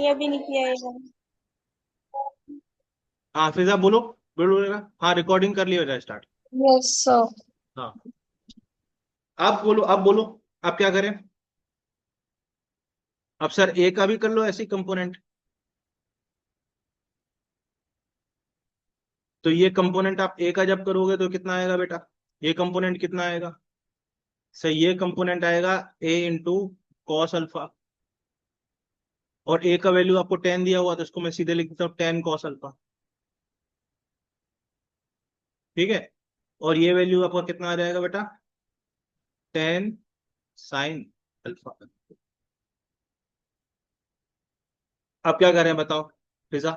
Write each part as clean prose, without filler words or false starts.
नहीं, अभी नहीं किया है मैंने। हाँ फिजा बोलो, बोलो। हाँ रिकॉर्डिंग कर लिया जाए स्टार्ट। Yes sir. हाँ आप बोलो, आप बोलो, आप क्या करें? अब सर ए का भी कर लो ऐसी कंपोनेंट। तो ये कंपोनेंट आप ए का जब करोगे तो कितना आएगा बेटा? ये कंपोनेंट कितना आएगा? सर ये कंपोनेंट आएगा ए इंटू कॉस अल्फा। और ए का वैल्यू आपको 10 दिया हुआ तो इसको मैं सीधे लिख देता हूँ 10 कॉस अल्फा। ठीक है। और ये वैल्यू आपका कितना आ जाएगा बेटा? 10 साइन अल्फा। आप क्या कर रहे हैं बताओ फिजा?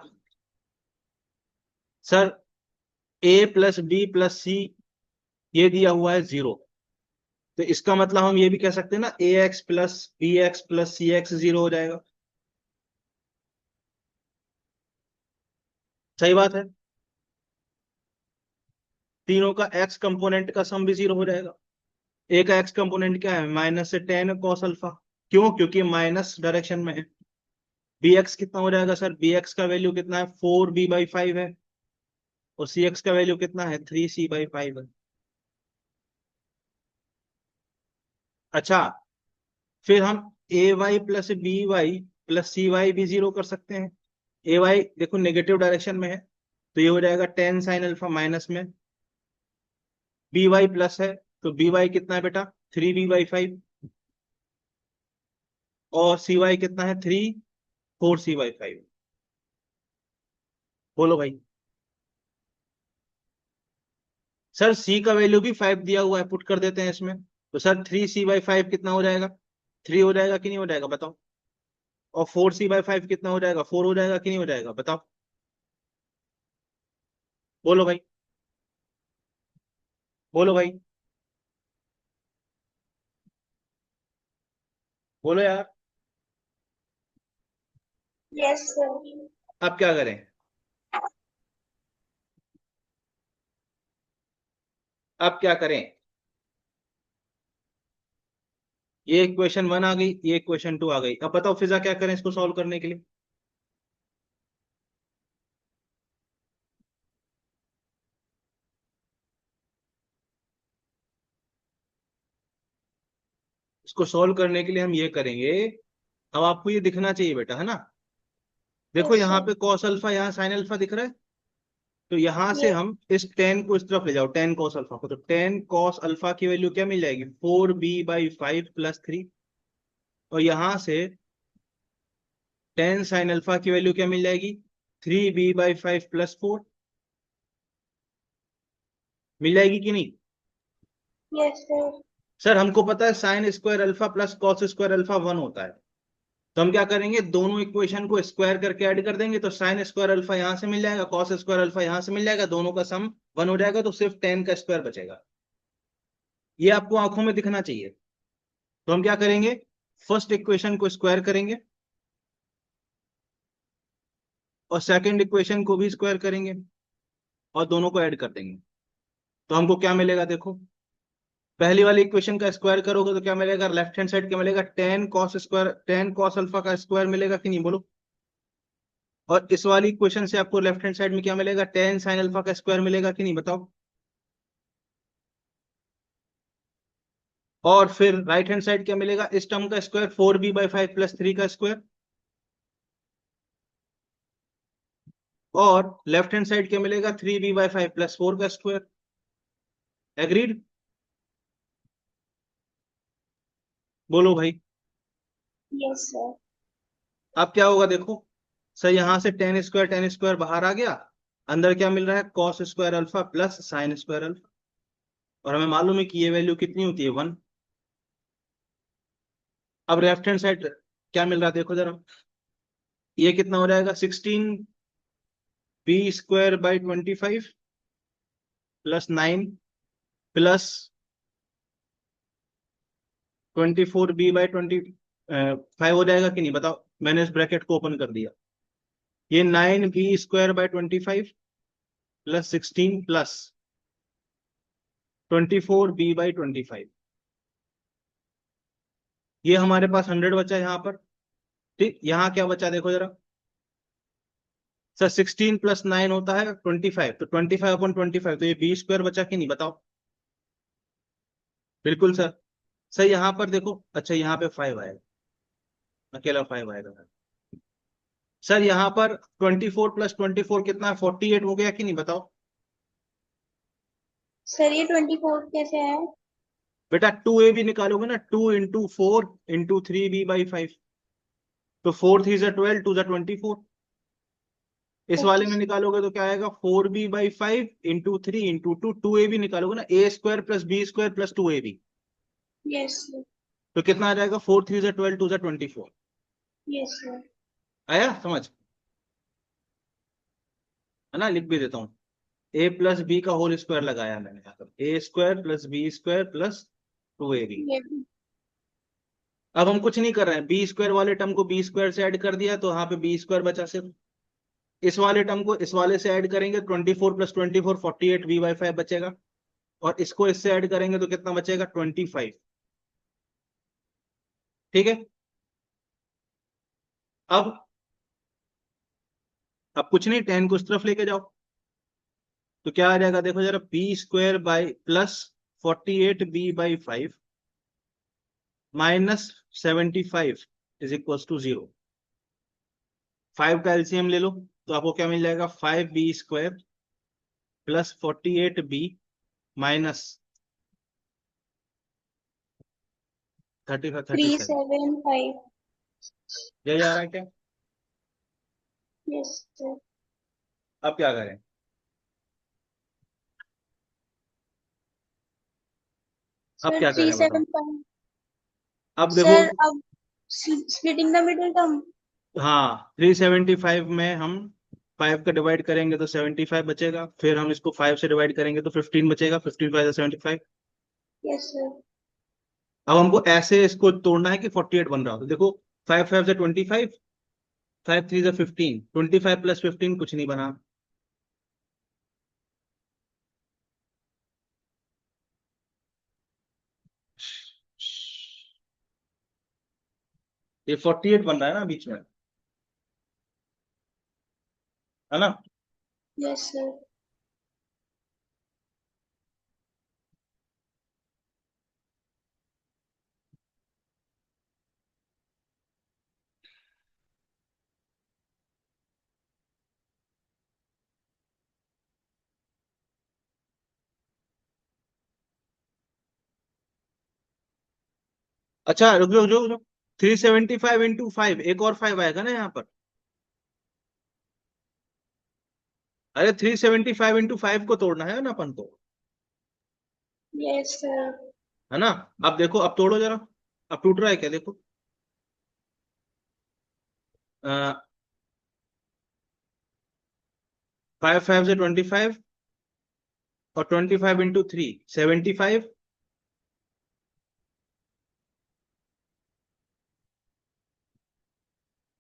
सर ए प्लस बी प्लस सी ये दिया हुआ है 0। तो इसका मतलब हम ये भी कह सकते हैं ना, A X plus B X plus C X 0 हो जाएगा। सही बात है। तीनों का एक्स कंपोनेंट का सम भी 0 हो जाएगा। ए का एक्स कंपोनेंट क्या है? माइनस से 10 कॉस अल्फा। क्यों? क्योंकि माइनस डायरेक्शन में है। बी एक्स कितना हो जाएगा सर? बी एक्स का वैल्यू कितना है? 4b/5 है। और सी एक्स का वैल्यू कितना है? 3c/5 है। अच्छा, फिर हम A Y plus B Y plus C Y भी 0 कर सकते हैं। ए वाई देखो नेगेटिव डायरेक्शन में है, तो ये हो जाएगा 10 साइन अल्फा माइनस में। बी वाई प्लस है, तो बी वाई कितना है बेटा? 3b/5। और सी वाई कितना है? 4c/5। बोलो भाई। सर सी का वैल्यू भी 5 दिया हुआ है, पुट कर देते हैं इसमें। तो सर 3c/5 कितना हो जाएगा? 3 हो जाएगा कि नहीं हो जाएगा बताओ? और 4c/5 कितना हो जाएगा? 4 हो जाएगा कि नहीं हो जाएगा बताओ? बोलो भाई, बोलो भाई, बोलो यार। Yes sir. अब क्या करें? अब क्या करें? ये इक्वेशन 1 आ गई, ये इक्वेशन 2 आ गई। अब बताओ फिजा क्या करें इसको सॉल्व करने के लिए? इसको सॉल्व करने के लिए हम ये करेंगे। अब आपको ये दिखना चाहिए बेटा, है ना? देखो यस यहाँ सर। पे कॉस अल्फा, यहाँ साइन अल्फा दिख रहा है। तो यहाँ से यस। हम इस 10 को इस तरफ ले जाओ, 10 कॉस अल्फा को। तो 10 कॉस अल्फा की वैल्यू क्या मिल जाएगी? 4b/5 + 3। और यहाँ से 10 साइन अल्फा की वैल्यू क्या मिल जाएगी? 3b/5 + 4। मिल जाएगी कि नहीं? Yes sir. सर हमको पता है sine square alpha plus cos square alpha 1 होता है। तो हम क्या करेंगे, दोनों इक्वेशन को स्क्वायर करके ऐड कर देंगे। तो साइन स्क्वायर अल्फा यहां से मिल जाएगा, कॉस स्क्वायर अल्फा यहां से मिल जाएगा, दोनों का सम 1 हो जाएगा। तो सिर्फ 10 का स्क्वायर बचेगा। ये आपको आंखों में दिखना चाहिए। तो हम क्या करेंगे, फर्स्ट इक्वेशन को स्क्वायर करेंगे और सेकंड इक्वेशन को भी स्क्वायर करेंगे और दोनों को ऐड कर देंगे। तो हमको क्या मिलेगा देखो। पहली वाली इक्वेशन का स्क्वायर करोगे तो क्या मिलेगा? लेफ्ट हैंड साइड क्या मिलेगा? 10 cos अल्फा का स्क्वायर मिलेगा कि नहीं बोलो? और इस वाली इक्वेशन से आपको लेफ्ट हैंड साइड में क्या मिलेगा? 10 साइन अल्फा का स्क्वायर मिलेगा कि नहीं बताओ? और फिर राइट हैंड साइड क्या मिलेगा? इस टर्म का स्क्वायर 4b/5 + 3 का स्क्वायर। और लेफ्ट हैंड साइड क्या मिलेगा? 3b/5 + 4 का स्क्वायर। एग्रीड? बोलो भाई। Yes sir. अब क्या होगा देखो। सर यहां से टेन स्क्वायर बाहर आ गया। अंदर क्या मिल रहा है? Cos square alpha plus sine square alpha. और हमें मालूम है कि ये वैल्यू कितनी होती है? 1। अब लेफ्ट हैंड साइड क्या मिल रहा है देखो जरा। ये कितना हो जाएगा? 16b² / 25 +9 +24b/25 हो जाएगा कि नहीं बताओ? मैंने इस ब्रैकेट को ओपन कर दिया। ये 9b² / 25 +16 +24b/25। ये हमारे पास 100 बचा यहाँ पर। ठीक, यहाँ क्या बचा देखो जरा सर, 16 + 9 होता है 25, तो 25/25, तो ये b² बचा कि नहीं बताओ। बिल्कुल सर। सर यहाँ पर देखो, अच्छा यहाँ पे 5 आएगा, अकेला 5 आएगा सर। सर यहाँ पर 24 + 24 कितना है, 48 हो गया कि नहीं बताओ। सर ये 24 कैसे है? बेटा 2a भी निकालोगे ना, 2 × 4 × 3b/5, तो 4 3 = 12, 2 = 24। इस वाले में ओके। निकालोगे तो क्या आएगा, 4b/5 × 3 × 2, 2a भी निकालोगे ना, a² + b² + 2ab, yes sir. तो कितना आ जाएगा, 4 3 = 12, 2 = 24। Yes sir. आया समझ, है ना, लिख भी देता हूँ। a + b का होल स्क्वायर लगाया मैंने यहाँ पर, a² + b² + 2ab। ये अब हम कुछ नहीं कर रहे हैं, b² वाले टर्म को b² से ऐड कर दिया, तो यहाँ पे b² बचा सिर्फ। इस वाले टर्म को इस वाले से ऐड करेंगे, 24 + 24 48 b/5 बचेगा, और इसको इससे ऐड करेंगे तो कितना बचेगा, 25। ठीक है। अब कुछ नहीं, 10 को उस तरफ लेके जाओ, तो क्या आ जाएगा देखो जरा, b² + 48b/5 -75 = 0। 5 का एलसीएम ले लो, तो आपको क्या मिल जाएगा, 5b² + 48b माइनस 35 37। 375। यही आ रहा है क्या। Yes sir. अब क्या करें, अब सर क्या थ्री करें बताओ। सेवन फाइव अब देखो, सर अब स्प्लिटिंग द मिडिल टर्म। हाँ 375 में हम 5 का डिवाइड करेंगे तो 75 बचेगा, फिर हम इसको 5 से डिवाइड करेंगे तो 15 बचेगा, 15 5 75। Yes sir. अब हमको ऐसे इसको तोड़ना है कि 48 बन रहा हो, तो देखो 5 5 से 25, 5 3 से 15, 25 + 15 कुछ नहीं बना। ये 48 बन रहा है ना बीच में, है ना। Yes sir. अच्छा रुक जाओ, रुक जाओ, 375 × 5, एक और 5 आएगा ना यहाँ पर। अरे 375 × 5 को तोड़ना है ना अपन को, यस सर। है ना। अब देखो, अब तोड़ो जरा, अब टूट रहा है क्या देखो। 5 5 से 25, और 25 × 3 75।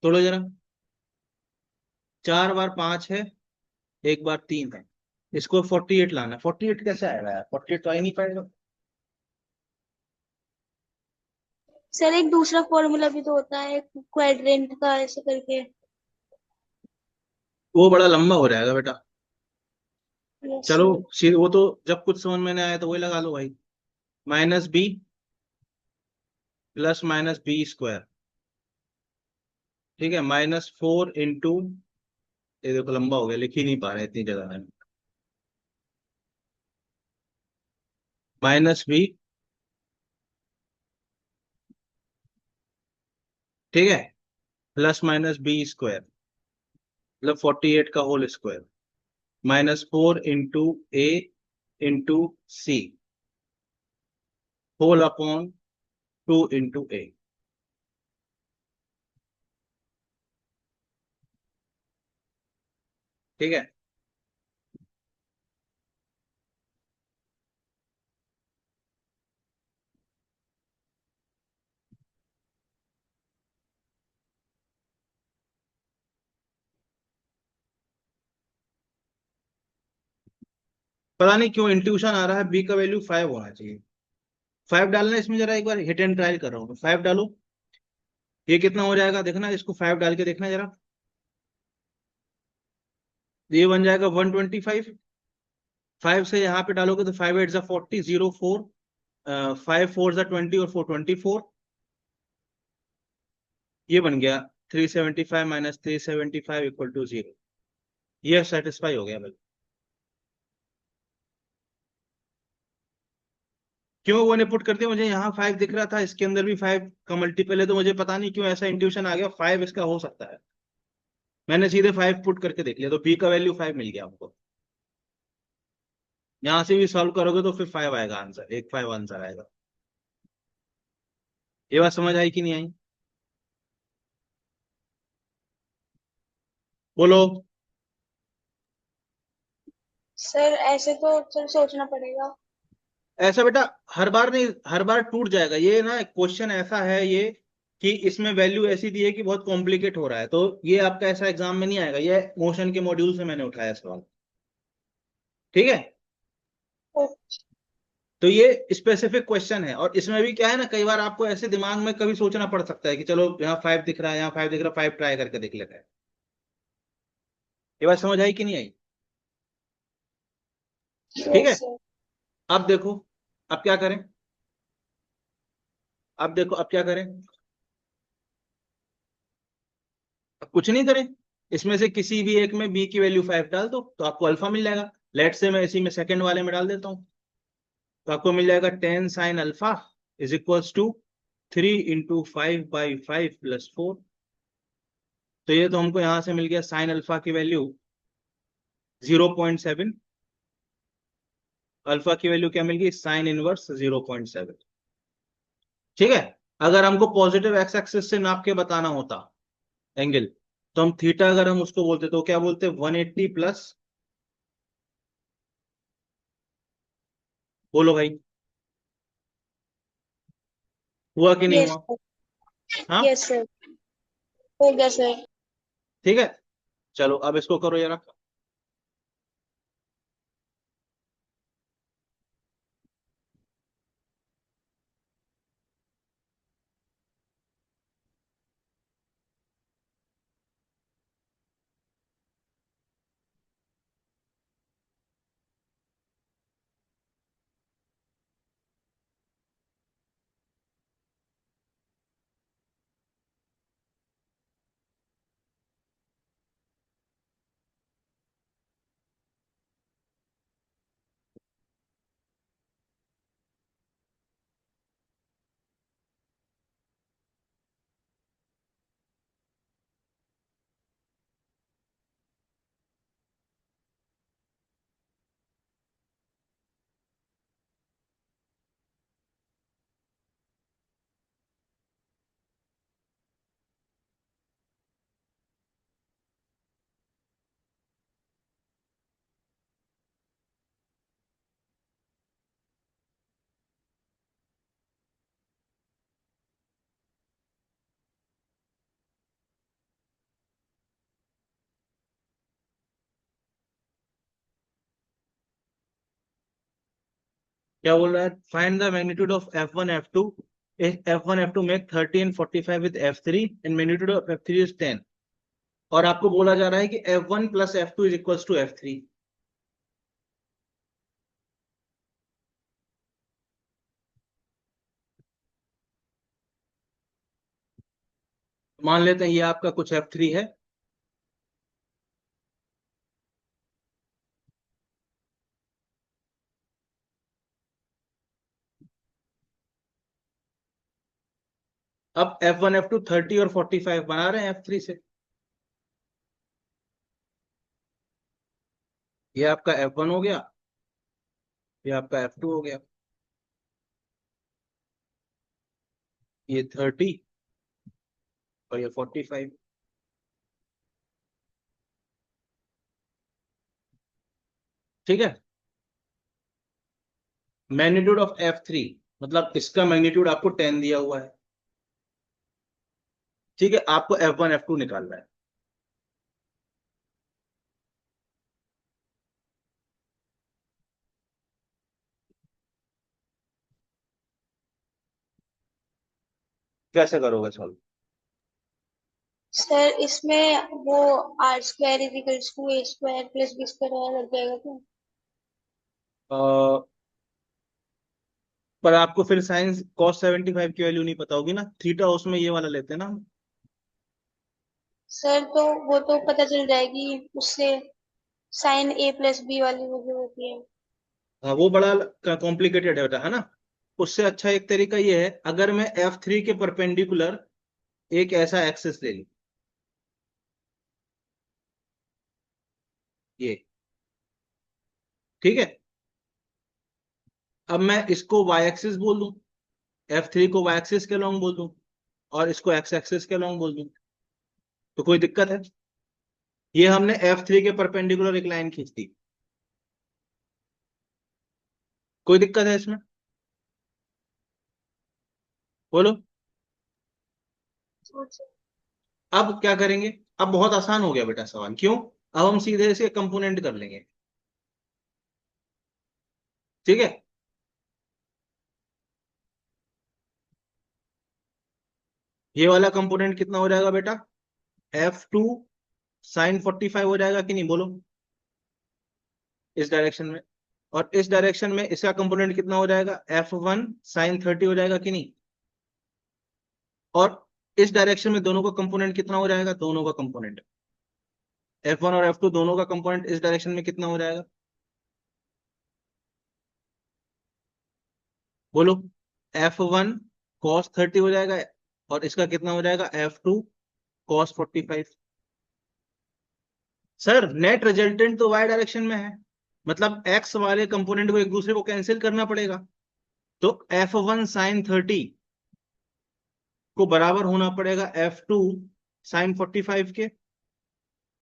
तोड़ो जरा, 4 बार 5 है, 1 बार 3 है, इसको 48 लाना है। 48 कैसे आएगा यार, 48 तो आ ही नहीं पाएगा। सर एक दूसरा फॉर्मूला भी तो होता है क्वाड्रेंट का ऐसे करके। वो बड़ा लंबा हो जाएगा बेटा। यस चलो, सर। वो तो जब कुछ समझ में नहीं आया तो वही लगा लो भाई, -b + -b², ठीक है, -4 ये देखो लंबा हो गया, लिख ही नहीं पा रहे इतनी जगह है। -b, ठीक है, +-b² मतलब 48 का whole square, -4 × a × c whole upon 2 × a। ठीक है। पता नहीं क्यों इंट्यूशन आ रहा है, b का वैल्यू 5 होना चाहिए। 5 डालना इसमें, जरा एक बार हिट एंड ट्रायल कर रहा हूँ, 5 डालो, ये कितना हो जाएगा देखना, इसको 5 डाल के देखना जरा। ये बन जाएगा 125। 5 से यहाँ पे डालोगे तो 5 8 जा 40, 0 4, 5 4 जा 20 और 4 24। ये बन गया 375 माइनस 375 इक्वल टू 0। ये सेटिस्फाई हो गया भाई। क्यों वो ने पुट कर दिया, मुझे यहाँ 5 दिख रहा था, इसके अंदर भी 5 का मल्टीपल है, तो मुझे पता नहीं क्यों ऐसा इंट्यूशन आ गया 5 इसका हो सकता है। मैंने सीधे 5 पुट करके देख लिया, तो बी का वैल्यू 5 मिल गया हमको। यहां से भी सॉल्व करोगे तो फिर 5 आएगा आंसर, 1 5 आंसर आएगा। ये बात समझ आई कि नहीं आई? बोलो। सर ऐसे तो सर सोचना पड़ेगा। ऐसा बेटा हर बार नहीं, हर बार टूट जाएगा ये ना, क्वेश्चन ऐसा है ये कि इसमें वैल्यू ऐसी दी है कि बहुत कॉम्प्लिकेट हो रहा है, तो ये आपका ऐसा एग्जाम में नहीं आएगा, ये मोशन के मॉड्यूल से मैंने उठाया सवाल। ठीक है। ओ, तो ये स्पेसिफिक क्वेश्चन है, और इसमें भी क्या है ना, कई बार आपको ऐसे दिमाग में कभी सोचना पड़ सकता है कि चलो यहाँ 5 दिख रहा है, यहाँ 5 दिख रहा है, 5 ट्राई करके देख लेते हैं। ये बात समझ आई कि नहीं आई? ठीक यस है। सर। अब देखो, अब क्या करें? अब देखो अब क्या करें? अब कुछ नहीं करें, इसमें से किसी भी एक में बी की वैल्यू 5 डाल दो तो आपको अल्फा मिल जाएगा। लेट से मैं इसी में सेकंड वाले में डाल देता हूँ, तो आपको मिल जाएगा 10 sin alpha is equals to 3 × 5/5 + 4। तो ये तो हमको यहां से मिल गया साइन अल्फा की वैल्यू 0.7। अल्फा की वैल्यू क्या मिल गई, साइन इनवर्स 0.7। ठीक है। अगर हमको पॉजिटिव एक्स एक्सिस से नाप के बताना होता एंगल, तो हम थीटा अगर हम उसको बोलते तो क्या बोलते, 180 प्लस, बोलो भाई, हुआ कि नहीं यस हुआ? सर। हाँ। Yes sir. हो गया सर। ठीक है। चलो अब इसको करो जरा। क्या बोल रहा है, find the magnitude of F1 F2 if F1 F2 make 30 and 45 with F3 and magnitude of F3 is 10। और आपको बोला जा रहा है कि F1 plus F2 is equals to F3। मान लेते हैं ये आपका कुछ F3 है। अब F1 F2 30 और 45 बना रहे हैं F3 से। ये आपका F1 हो गया, ये आपका F2 हो गया, ये 30 और ये 45। ठीक है। मैग्नीट्यूड ऑफ F3 मतलब इसका मैग्नीट्यूड आपको 10 दिया हुआ है। ठीक है, आपको F1 F2 निकालना है। कैसे करोगे सॉल्व? सर इसमें वो R square equals to A square plus B square वाला लग जाएगा क्या? अ, पर आपको फिर साइंस कॉस 75 की वैल्यू नहीं पता होगी ना, थीटा उसमें ये वाला लेते हैं ना हम। सर तो वो तो पता चल जाएगी उससे, साइन ए प्लस बी वाली वो जो होती है। हाँ वो बड़ा कॉम्प्लिकेटेड है बेटा, है ना। उससे अच्छा एक तरीका ये है, अगर मैं F3 के परपेंडिकुलर एक ऐसा एक्सिस ले लूं, ये, ठीक है। अब मैं इसको y एक्सिस बोल दूं, F3 को y एक्सिस के लॉन्ग बोल दूं, और इसको x एक्सिस के लॉन्ग बोल दूं, तो कोई दिक्कत है? ये हमने F3 के परपेंडिकुलर एक लाइन खींच दी, कोई दिक्कत है इसमें? बोलो। अब क्या करेंगे? अब बहुत आसान हो गया बेटा सवाल, क्यों? अब हम सीधे से कंपोनेंट कर लेंगे, ठीक है। ये वाला कंपोनेंट कितना हो जाएगा बेटा? F2 साइन 45 हो जाएगा कि नहीं, बोलो, इस डायरेक्शन में। और इस डायरेक्शन में इसका कंपोनेंट कितना हो जाएगा? F1 साइन 30 हो जाएगा कि नहीं? और इस डायरेक्शन में दोनों का कंपोनेंट कितना हो जाएगा? दोनों का कंपोनेंट, F1 और F2 दोनों का कंपोनेंट इस डायरेक्शन में कितना हो जाएगा? बोलो। F1 cos 30 हो जाएगा, और इसका कितना हो जाएगा? F2 cos 45। Sir net resultant तो y डायरेक्शन में है, मतलब x वाले कंपोनेंट को एक दूसरे को कैंसिल करना पड़ेगा। तो F1 साइन 30 को बराबर होना पड़ेगा F2 साइन 45 के।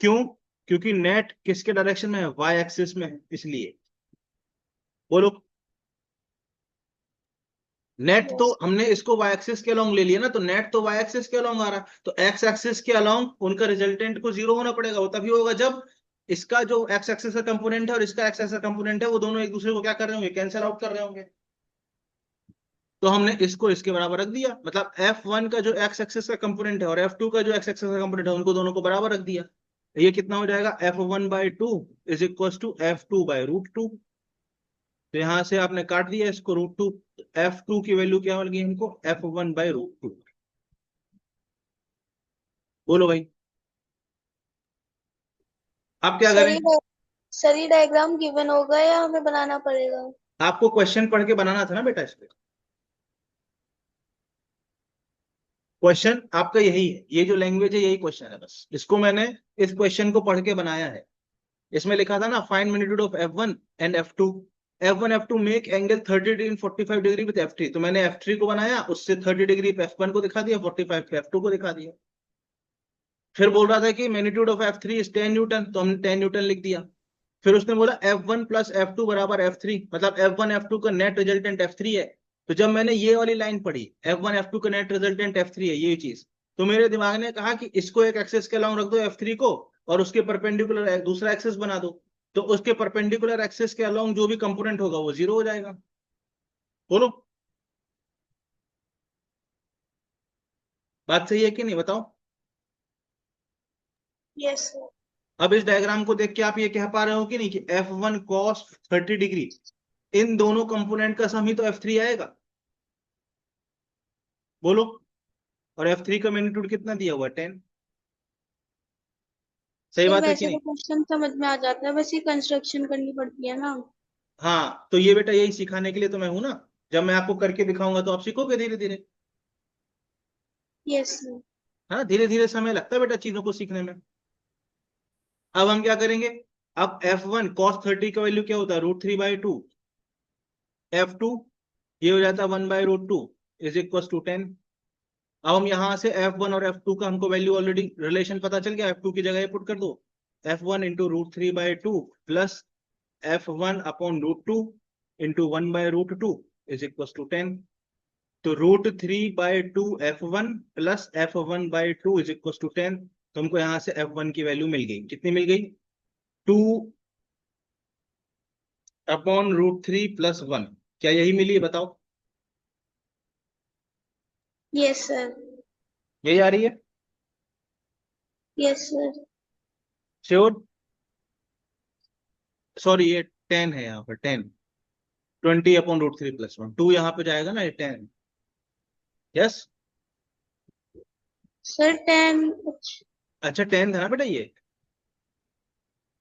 क्यों? क्योंकि नेट किसके डायरेक्शन में है? y एक्सिस में है, इसलिए। बोलो। नेट तो यस। हमने इसको y एक्सिस के अलोंग ले लिया ना, तो नेट तो y एक्सिस के अलोंग आ रहा, तो x एक्सिस के अलोंग उनका रिजल्टेंट को जीरो होना पड़ेगा। वो तभी होगा जब इसका जो x एक्सिस का कंपोनेंट है और इसका x एक्सिस का कंपोनेंट है, वो दोनों एक दूसरे को क्या कर रहे होंगे? कैंसिल आउट कर रहे होंगे। तो हमने इसको इसके बराबर रख दिया, मतलब F1 का जो x एक्सिस का कंपोनेंट है और F2 का जो x एक्सिस का कंपोनेंट है, उनको दोनों को बराबर रख दिया। ये कितना हो जाएगा? F1/2 is equal to F2/√2। तो यहां से आपने काट दिया इसको, √2। F2 की वैल्यू क्या मिल गई हमको? F1/√2। बोलो भाई, आप क्या सर करें? सर ये डायग्राम गिवन होगा या हमें बनाना पड़ेगा? आपको क्वेश्चन पढ़ के बनाना था ना बेटा इस पे। क्वेश्चन आपका यही है, ये जो लैंग्वेज है यही क्वेश्चन है, बस इसको मैंने इस क्वेश्चन को पढ़ के बनाया है। इसमें लिखा था ना, find magnitude of F1 and F2। F1 F2 make angle 30 degree and 45 degree with F3। तो मैंने F3 को बनाया, उससे 30 डिग्री पे F1 को दिखा दिया, 45 पे F2 को दिखा दिया। फिर बोल रहा था कि magnitude of F3 is 10 Newton, तो हमने 10 न्यूटन लिख दिया। फिर उसने बोला F1 प्लस F2 बराबर F3, मतलब F1 F2 का नेट रिजल्टेंट F3 है। तो जब मैंने ये वाली लाइन पढ़ी, F1 F2 का नेट रिजल्टेंट F3 है, ये चीज, तो मेरे दिमाग ने कहा कि इसको एक एक्सेस के अलाउंग रख दो F3 को, और उसके परपेंडिकुलर एक दूसरा एक्सेस बना दो। तो उसके परपेंडिकुलर एक्सेस के अलाउंग जो भी कंपोनेंट होगा वो जीरो हो जाएगा। बोलो, बात सही है कि नहीं, बताओ। Yes sir. अब इस डायग्राम को देख के आप ये कह पा रहे हो कि नहीं कि F1 cos 30 डिग्री, इन दोनों कंपोनेंट का सम ही तो F3 आएगा। बोलो। और F3 का मैग्नीट्यूड कितना दिया हुआ है? 10। सही सर बात है कि वैसे नहीं? तो क्वेश्चन समझ में आ जाता है, बस ये कंस्ट्रक्शन करनी पड़ती है ना। हाँ, तो ये बेटा यही सिखाने के लिए तो मैं हूं ना। जब मैं आपको करके दिखाऊंगा तो आप सीखोगे धीरे धीरे। Yes sir. हाँ, धीरे धीरे समय लगता है बेटा चीजों को सीखने में। अब हम क्या करेंगे? अब F1 cos 30 का वैल्यू क्या होता है? √3/2। F2 ये हो जाता है 1/√2 इज इक्वल टू 10। अब हम यहां से F1 और F2 का हमको वैल्यू ऑलरेडी रिलेशन पता चल गया, F2 की जगह पुट कर दो। F1 into √3/2 plus F1 upon √2 into 1/√2 is equal to 10। तो √3/2 F1 plus F1/2 is equal to 10। तो हमको यहां से F1 की वैल्यू मिल गई, कितनी मिल गई? 2/√3 + 1। क्या यही मिली, बताओ? Yes sir. यही आ रही है। Yes sir. श्योर? सॉरी, ये 10 है यहाँ पर, 10। 20/√3+1, 2 यहाँ पे जाएगा ना, ये 10। यस। सर 10। अच्छा, 10 था ना बेटा ये।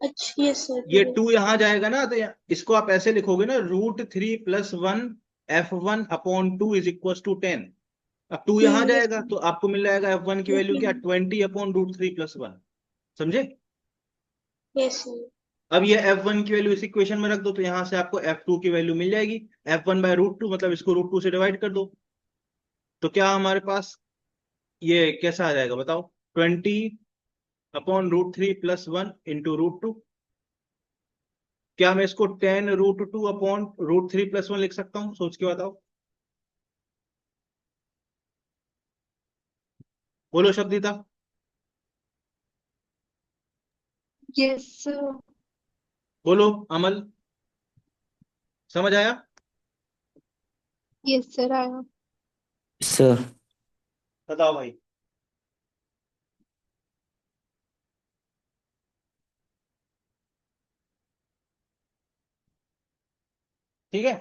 अच्छा यस सर ये ठीक है। 2 यहाँ जाएगा ना, तो इसको आप ऐसे लिखोगे ना, √3+1 F1/2 = 10। अब 2 यहाँ यस जाएगा तो आपको मिल जाएगा F1 की वैल्यू क्या, सर। 20/√3+1। समझे? Yes sir. अब ये F1 की वैल्यू इस इक्वेशन में रख दो, तो यहां से आपको F2 की वैल्यू मिल जाएगी। F1/√2 मतलब इसको √2 से डिवाइड कर दो, तो क्या हमारे पास ये कैसा आ जाएगा बताओ? 20/√3+1 × √2। क्या मैं इसको 10√2/√3+1 लिख सकता हूँ? सोच के बताओ, बोलो शब्दिता। Yes sir. बोलो अमल। समझ आया? यस सर आया। सर। बताओ भाई। ठीक है।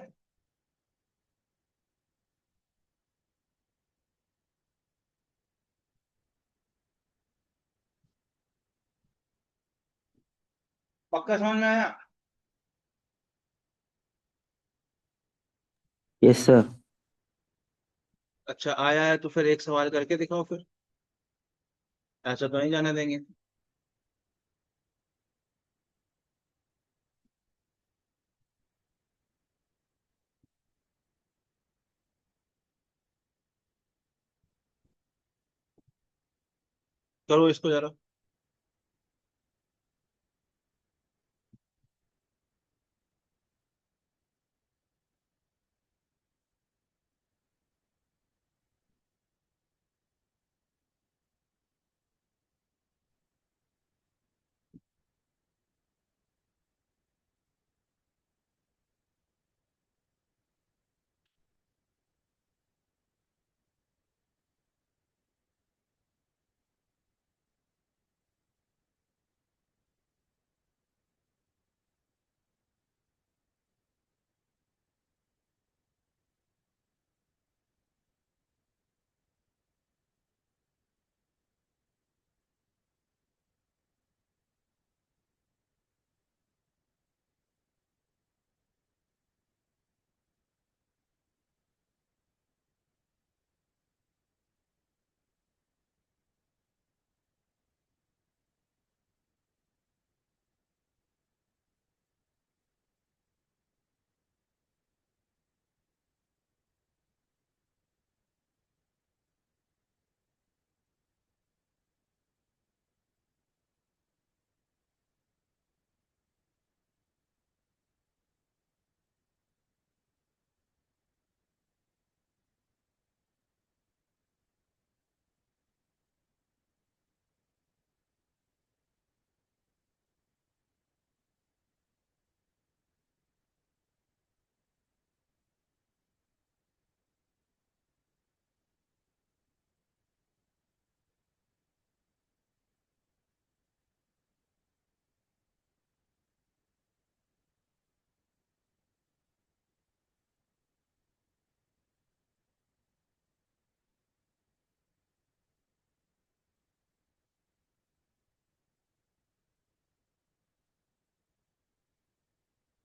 पक्का समझ में आया? Yes sir. अच्छा आया है तो फिर एक सवाल करके दिखाओ फिर, ऐसा तो नहीं जाने देंगे। करो इसको जरा।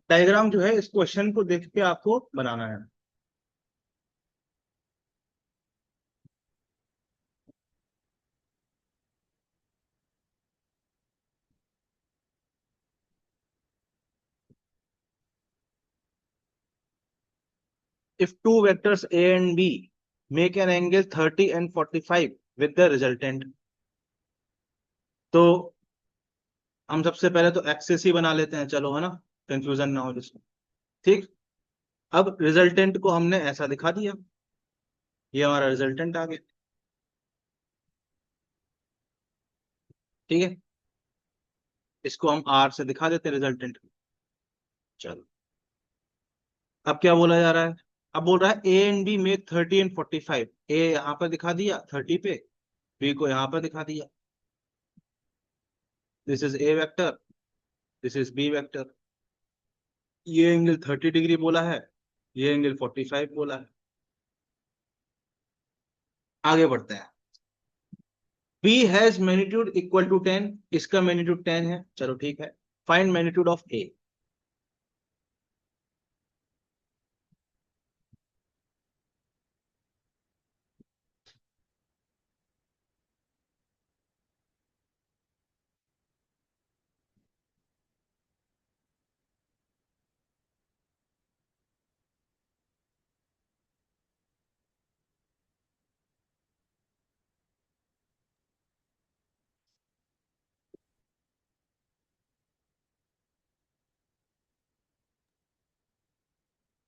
डायग्राम जो है इस क्वेश्चन को देख के आपको बनाना है। If two vectors A and B make an angle 30 and 45 with the resultant, तो हम सबसे पहले तो एक्सेस ही बना लेते हैं, चलो है ना, कंफ्यूजन ना हो जिसमें। ठीक। अब रिजल्टेंट को हमने ऐसा दिखा दिया, ये हमारा रिजल्टेंट आ गया। ठीक है, इसको हम R से दिखा देते हैं रिजल्टेंट। चलो, अब क्या बोला जा रहा है? अब बोल रहा है A and B make 30 and 45। A यहाँ पर दिखा दिया 30 पे, बी को यहाँ पर दिखा दिया। This is A vector, this is B vector. ये एंगल 30 डिग्री बोला है, ये एंगल 45 बोला है। आगे बढ़ते हैं। B has magnitude equal to 10, इसका मैग्नीट्यूड 10 है, चलो ठीक है। Find magnitude of A।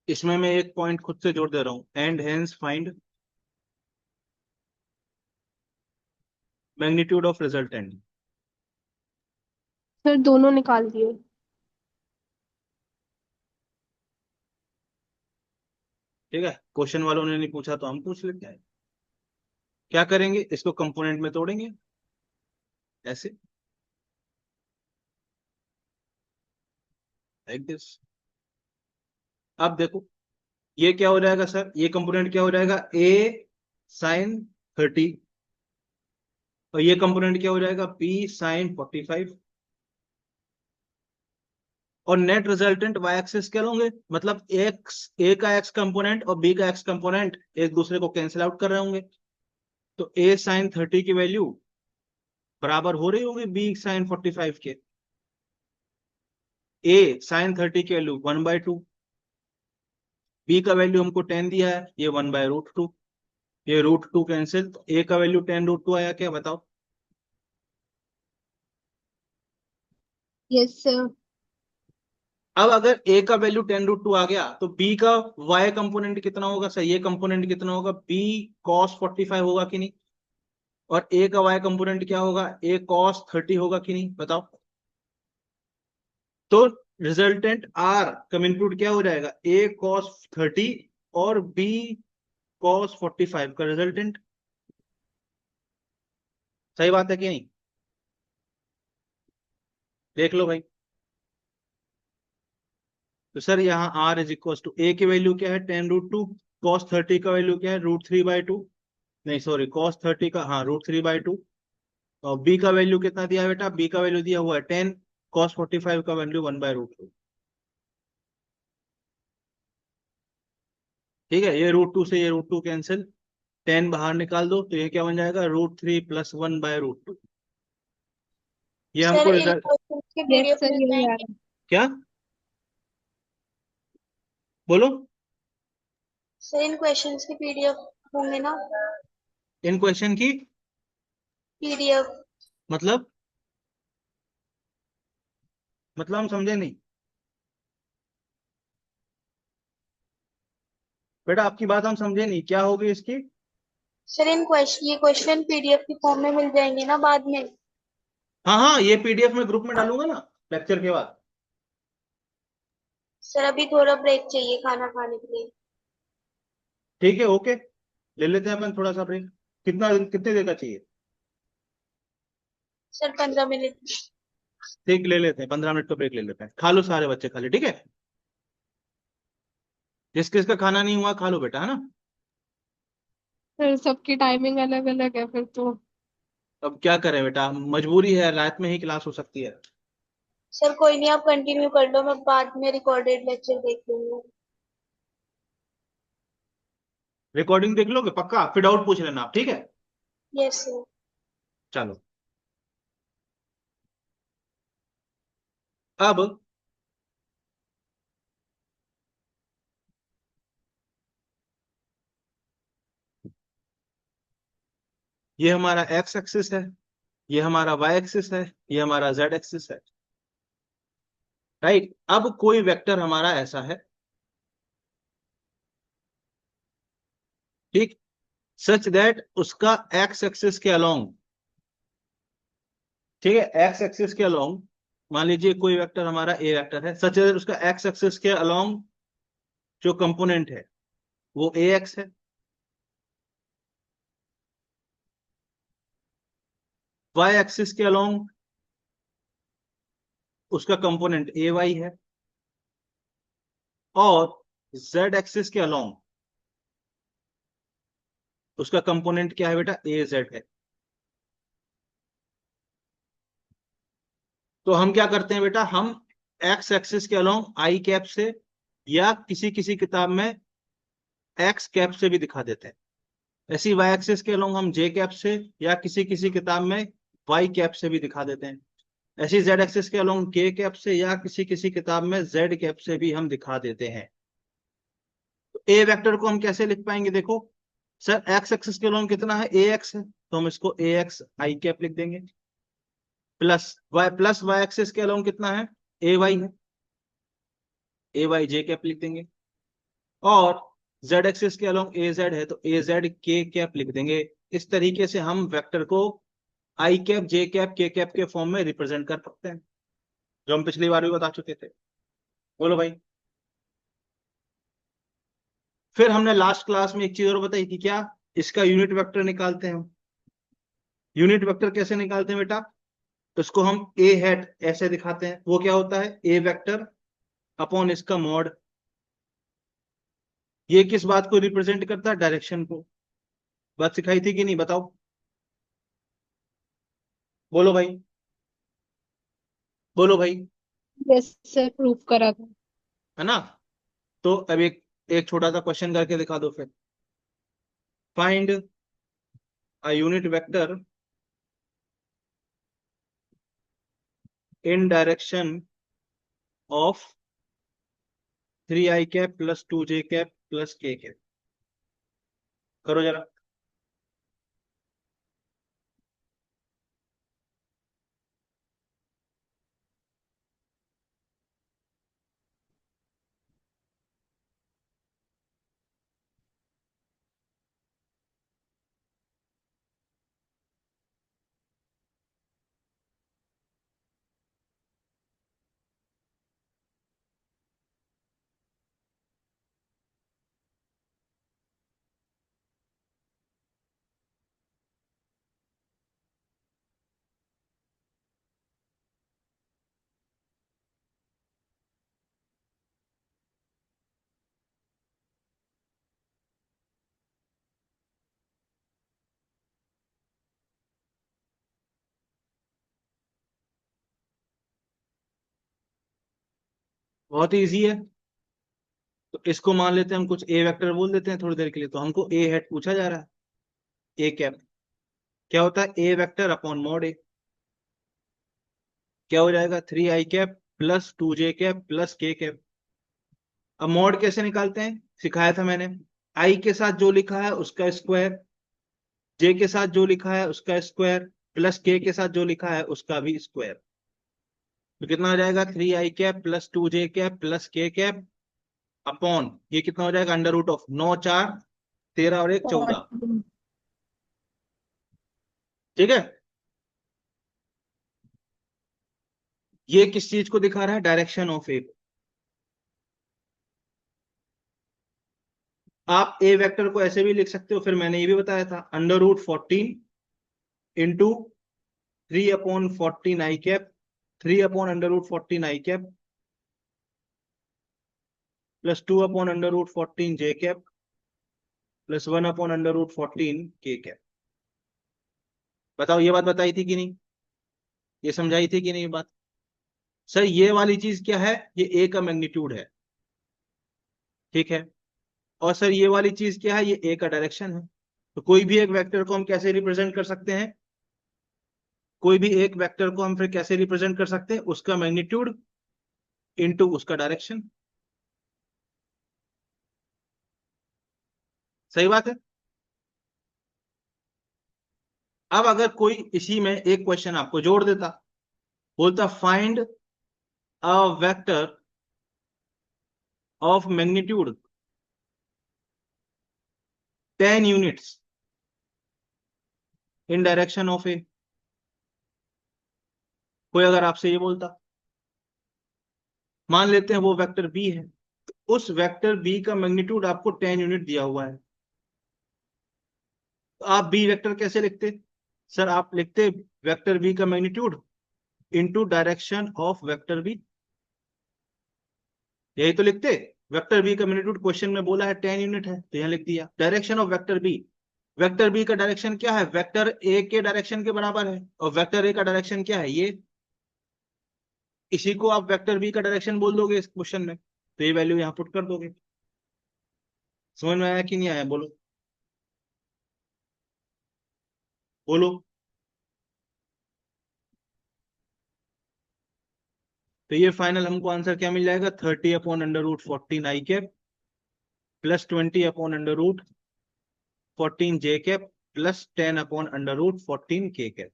इसमें मैं एक पॉइंट खुद से जोड़ दे रहा हूं, and hence find magnitude of resultant. Sir दोनों निकाल दिए। ठीक है, क्वेश्चन वालों ने नहीं पूछा तो हम पूछ लेते हैं। क्या करेंगे, इसको कंपोनेंट में तोड़ेंगे ऐसे, लाइक दिस। अब देखो ये क्या हो जाएगा सर, ये कंपोनेंट क्या हो जाएगा, A sin 30, और ये कंपोनेंट क्या हो जाएगा, B sin 45। और नेट रिजल्टेंट वाई एक्सिस क्या लोगे, मतलब एक्स, ए का एक्स कंपोनेंट और बी का एक्स कंपोनेंट एक दूसरे को कैंसिल आउट कर रहे होंगे, तो A sin 30 की वैल्यू बराबर हो रही होगी B sin 45 के। A sin 30 की वैल्यू 1/2, B का वैल्यू हमको 10 दिया है, ये 1/√2, ये √2 कैंसिल, तो A का वैल्यू 10√2 आया, क्या बताओ। Yes sir. अब अगर A का वैल्यू 10√2 आ गया, तो B का Y कंपोनेंट कितना होगा सर, ये कंपोनेंट कितना होगा, B cos 45 होगा कि नहीं। और A का Y कंपोनेंट क्या होगा, A cos 30 होगा कि नहीं, बताओ। तो रिजल्टेंट R का मैग्नीट्यूड क्या हो जाएगा, A cos 30 और B cos 45 का रिजल्टेंट। सही बात है कि नहीं, देख लो भाई। तो सर यहाँ R is equal to, A की वैल्यू क्या है 10√2, cos 30 का वैल्यू क्या है √3/2, नहीं सॉरी cos 30 का, हाँ √3/2। और बी का वैल्यू कितना दिया है बेटा, बी का वैल्यू दिया हुआ है 10, cos 45 का वैल्यू 1/√2। ठीक है, ये √2 से ये √2 कैंसिल, 10 बाहर निकाल दो, तो ये क्या बन जाएगा, √3 + 1/√2। ये सर हमको इन रिजल्ट, क्वेश्चंस के यस पीडीएफ सर मिल यही आ जाएंगे। रहा है। क्या बोलो, सर इन क्वेश्चंस के पीडीएफ होंगे ना। इन क्वेश्चन की पीडीएफ। मतलब हम समझे नहीं बेटा, आपकी बात हम समझे नहीं, क्या होगी इसकी। सर इन क्वेश्चन, ये क्वेश्चन पीडीएफ की फॉर्म में मिल जाएंगे ना बाद में। हाँ हाँ, ये पीडीएफ में ग्रुप में डालूंगा ना लेक्चर के बाद। सर अभी थोड़ा ब्रेक चाहिए खाना खाने के लिए। ठीक है, ओके, ले लेते हैं अपन थोड़ा सा ब्रेक। कितने देर का चाहिए। Sir 15 minute. ठीक, ले लेते हैं, 15 मिनट का ब्रेक ले लेते हैं, खा लो सारे बच्चे, खा ले, ठीक है। जिस किसका खाना नहीं हुआ खा लो बेटा, है ना। सर सबकी टाइमिंग अलग अलग है फिर तो। अब क्या करें बेटा, मजबूरी है, रात में ही क्लास हो सकती है। सर कोई नहीं, आप कंटिन्यू कर लो, मैं बाद में रिकॉर्डेड लेक्चर देख लूंगी। रिकॉर्डिंग देख लोगे पक्का, फिर डाउट पूछ लेना आप, ठीक है। Yes sir. चलो, अब ये हमारा एक्स एक्सिस है, ये हमारा वाई एक्सिस है, ये हमारा जेड एक्सिस है, राइट। अब कोई वेक्टर हमारा ऐसा है, ठीक, सच दैट उसका एक्स एक्सिस के अलोंग, ठीक है, एक्स एक्सिस के अलोंग, मान लीजिए कोई वेक्टर हमारा ए वेक्टर है, सच दैट उसका एक्स एक्सिस के अलोंग जो कंपोनेंट है वो ए एक्स है, वाई एक्सिस के अलोंग उसका कंपोनेंट ए वाई है, और जेड एक्सिस के अलोंग उसका कंपोनेंट क्या है बेटा, ए जेड है। तो हम क्या करते हैं बेटा, हम एक्स एक्सिस के अलोंग आई कैप से, या किसी किसी किताब में एक्स कैप से भी दिखा देते हैं। ऐसी वाई एक्सिस के अलोंग हम जे कैप से, या किसी किसी किताब में वाई कैप से भी दिखा देते हैं। ऐसी जेड एक्सिस के अलोंग के कैप से, या किसी किसी किताब में जेड कैप से भी हम दिखा देते हैं। तो ए वेक्टर को हम कैसे लिख पाएंगे, देखो सर एक्स एक्सिस के अलोंग कितना है, ए एक्स है, तो हम इसको ए एक्स आई कैप लिख देंगे। प्लस वाई एक्सिस के अलोंग कितना है, ए वाई है, ए वाई जे कैप लिख देंगे। और जेड एक्सिस के अलोंग ए जेड है, तो ए जेड के कैप लिख देंगे। इस तरीके से हम वेक्टर को आई कैप जे कैप के कैप के फॉर्म में रिप्रेजेंट कर सकते हैं, जो हम पिछली बार भी बता चुके थे। बोलो भाई। फिर हमने लास्ट क्लास में एक चीज और बताई थी, क्या, इसका यूनिट वेक्टर निकालते हैं हम। यूनिट वेक्टर कैसे निकालते हैं बेटा, तो इसको हम ए हैट ऐसे दिखाते हैं। वो क्या होता है, ए वेक्टर अपॉन इसका मॉड। ये किस बात को रिप्रेजेंट करता है, डायरेक्शन को। बात सिखाई थी कि नहीं, बताओ, बोलो भाई, बोलो भाई। यस सर, प्रूव करा था। है ना। तो अब एक एक छोटा सा क्वेश्चन करके दिखा दो फिर। Find a unit vector in direction of 3 i cap plus 2 j cap plus k cap. करो जरा। बहुत ही इजी है। तो इसको मान लेते हैं हम, कुछ ए वेक्टर बोल देते हैं थोड़ी देर के लिए। तो हमको ए हेड पूछा जा रहा है, ए कैप क्या होता है, ए वेक्टर अपॉन मॉड ए। क्या हो जाएगा, 3 i cap plus 2 j cap plus k cap. अब मॉड कैसे निकालते हैं, सिखाया था मैंने। आई के साथ जो लिखा है उसका स्क्वायर, जे के साथ जो लिखा है उसका स्क्वायर, प्लस के साथ जो लिखा है उसका भी स्क्वायर। तो कितना हो जाएगा, 3 i cap plus 2 j cap plus k cap upon, ये कितना हो जाएगा, अंडर रूट ऑफ 9 4 13 और 1 14। ठीक है। ये किस चीज को दिखा रहा है, डायरेक्शन ऑफ ए। आप ए वेक्टर को ऐसे भी लिख सकते हो, फिर मैंने ये भी बताया था, under root 14 into 3/14 i cap, 3/√14 i cap plus 2/√14 j cap plus 1/√14 k cap. बताओ, ये बात बताई थी कि नहीं, ये समझाई थी कि नहीं ये बात। सर ये वाली चीज क्या है, ये ए का मैग्नीट्यूड है, ठीक है। और सर ये वाली चीज क्या है, ये ए का डायरेक्शन है। तो कोई भी एक वेक्टर को हम कैसे रिप्रेजेंट कर सकते हैं, कोई भी एक वेक्टर को हम फिर कैसे रिप्रेजेंट कर सकते हैं, उसका मैग्नीट्यूड इनटू उसका डायरेक्शन। सही बात है। अब अगर कोई इसी में एक क्वेश्चन आपको जोड़ देता, बोलता find a vector of magnitude 10 units in direction of A. कोई अगर आपसे ये बोलता, मान लेते हैं वो वेक्टर बी है, तो उस वेक्टर बी का मैग्नीट्यूड आपको 10 यूनिट दिया हुआ है, तो आप बी वेक्टर कैसे लिखते। सर आप लिखते वेक्टर बी का magnitude into direction of vector B, यही तो लिखते। वेक्टर बी का मैग्नीट्यूड क्वेश्चन में बोला है 10 यूनिट है, तो यहां लिख दिया direction of vector B. Vector B का डायरेक्शन क्या है, वेक्टर ए के डायरेक्शन के बराबर है, और वेक्टर ए का डायरेक्शन क्या है ये, इसी को आप वेक्टर बी का डायरेक्शन बोल दोगे इस क्वेश्चन में, तो ये वैल्यू यहाँ पुट कर दोगे। समझ में आया कि नहीं आया, बोलो बोलो। तो ये फाइनल हमको आंसर क्या मिल जाएगा, 30/√14 i cap plus 20/√14 j cap plus 10/√14 k cap.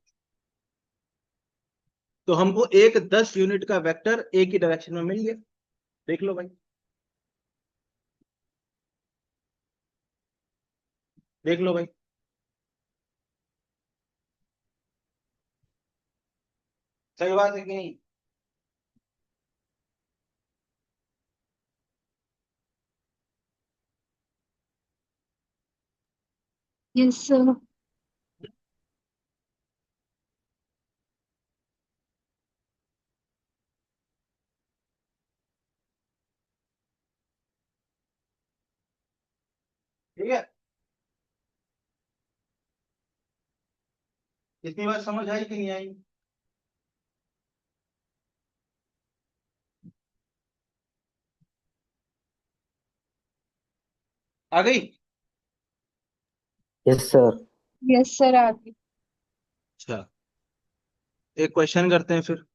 तो हमको एक 10 यूनिट का वेक्टर एक ही डायरेक्शन में मिल गया। देख लो भाई, देख लो भाई। सही बात है कि नहीं। Yes sir. ठीक है, इतनी बात समझ आई कि नहीं आई। आ गई। Yes sir. यस सर आगे। अच्छा, एक क्वेश्चन करते हैं फिर।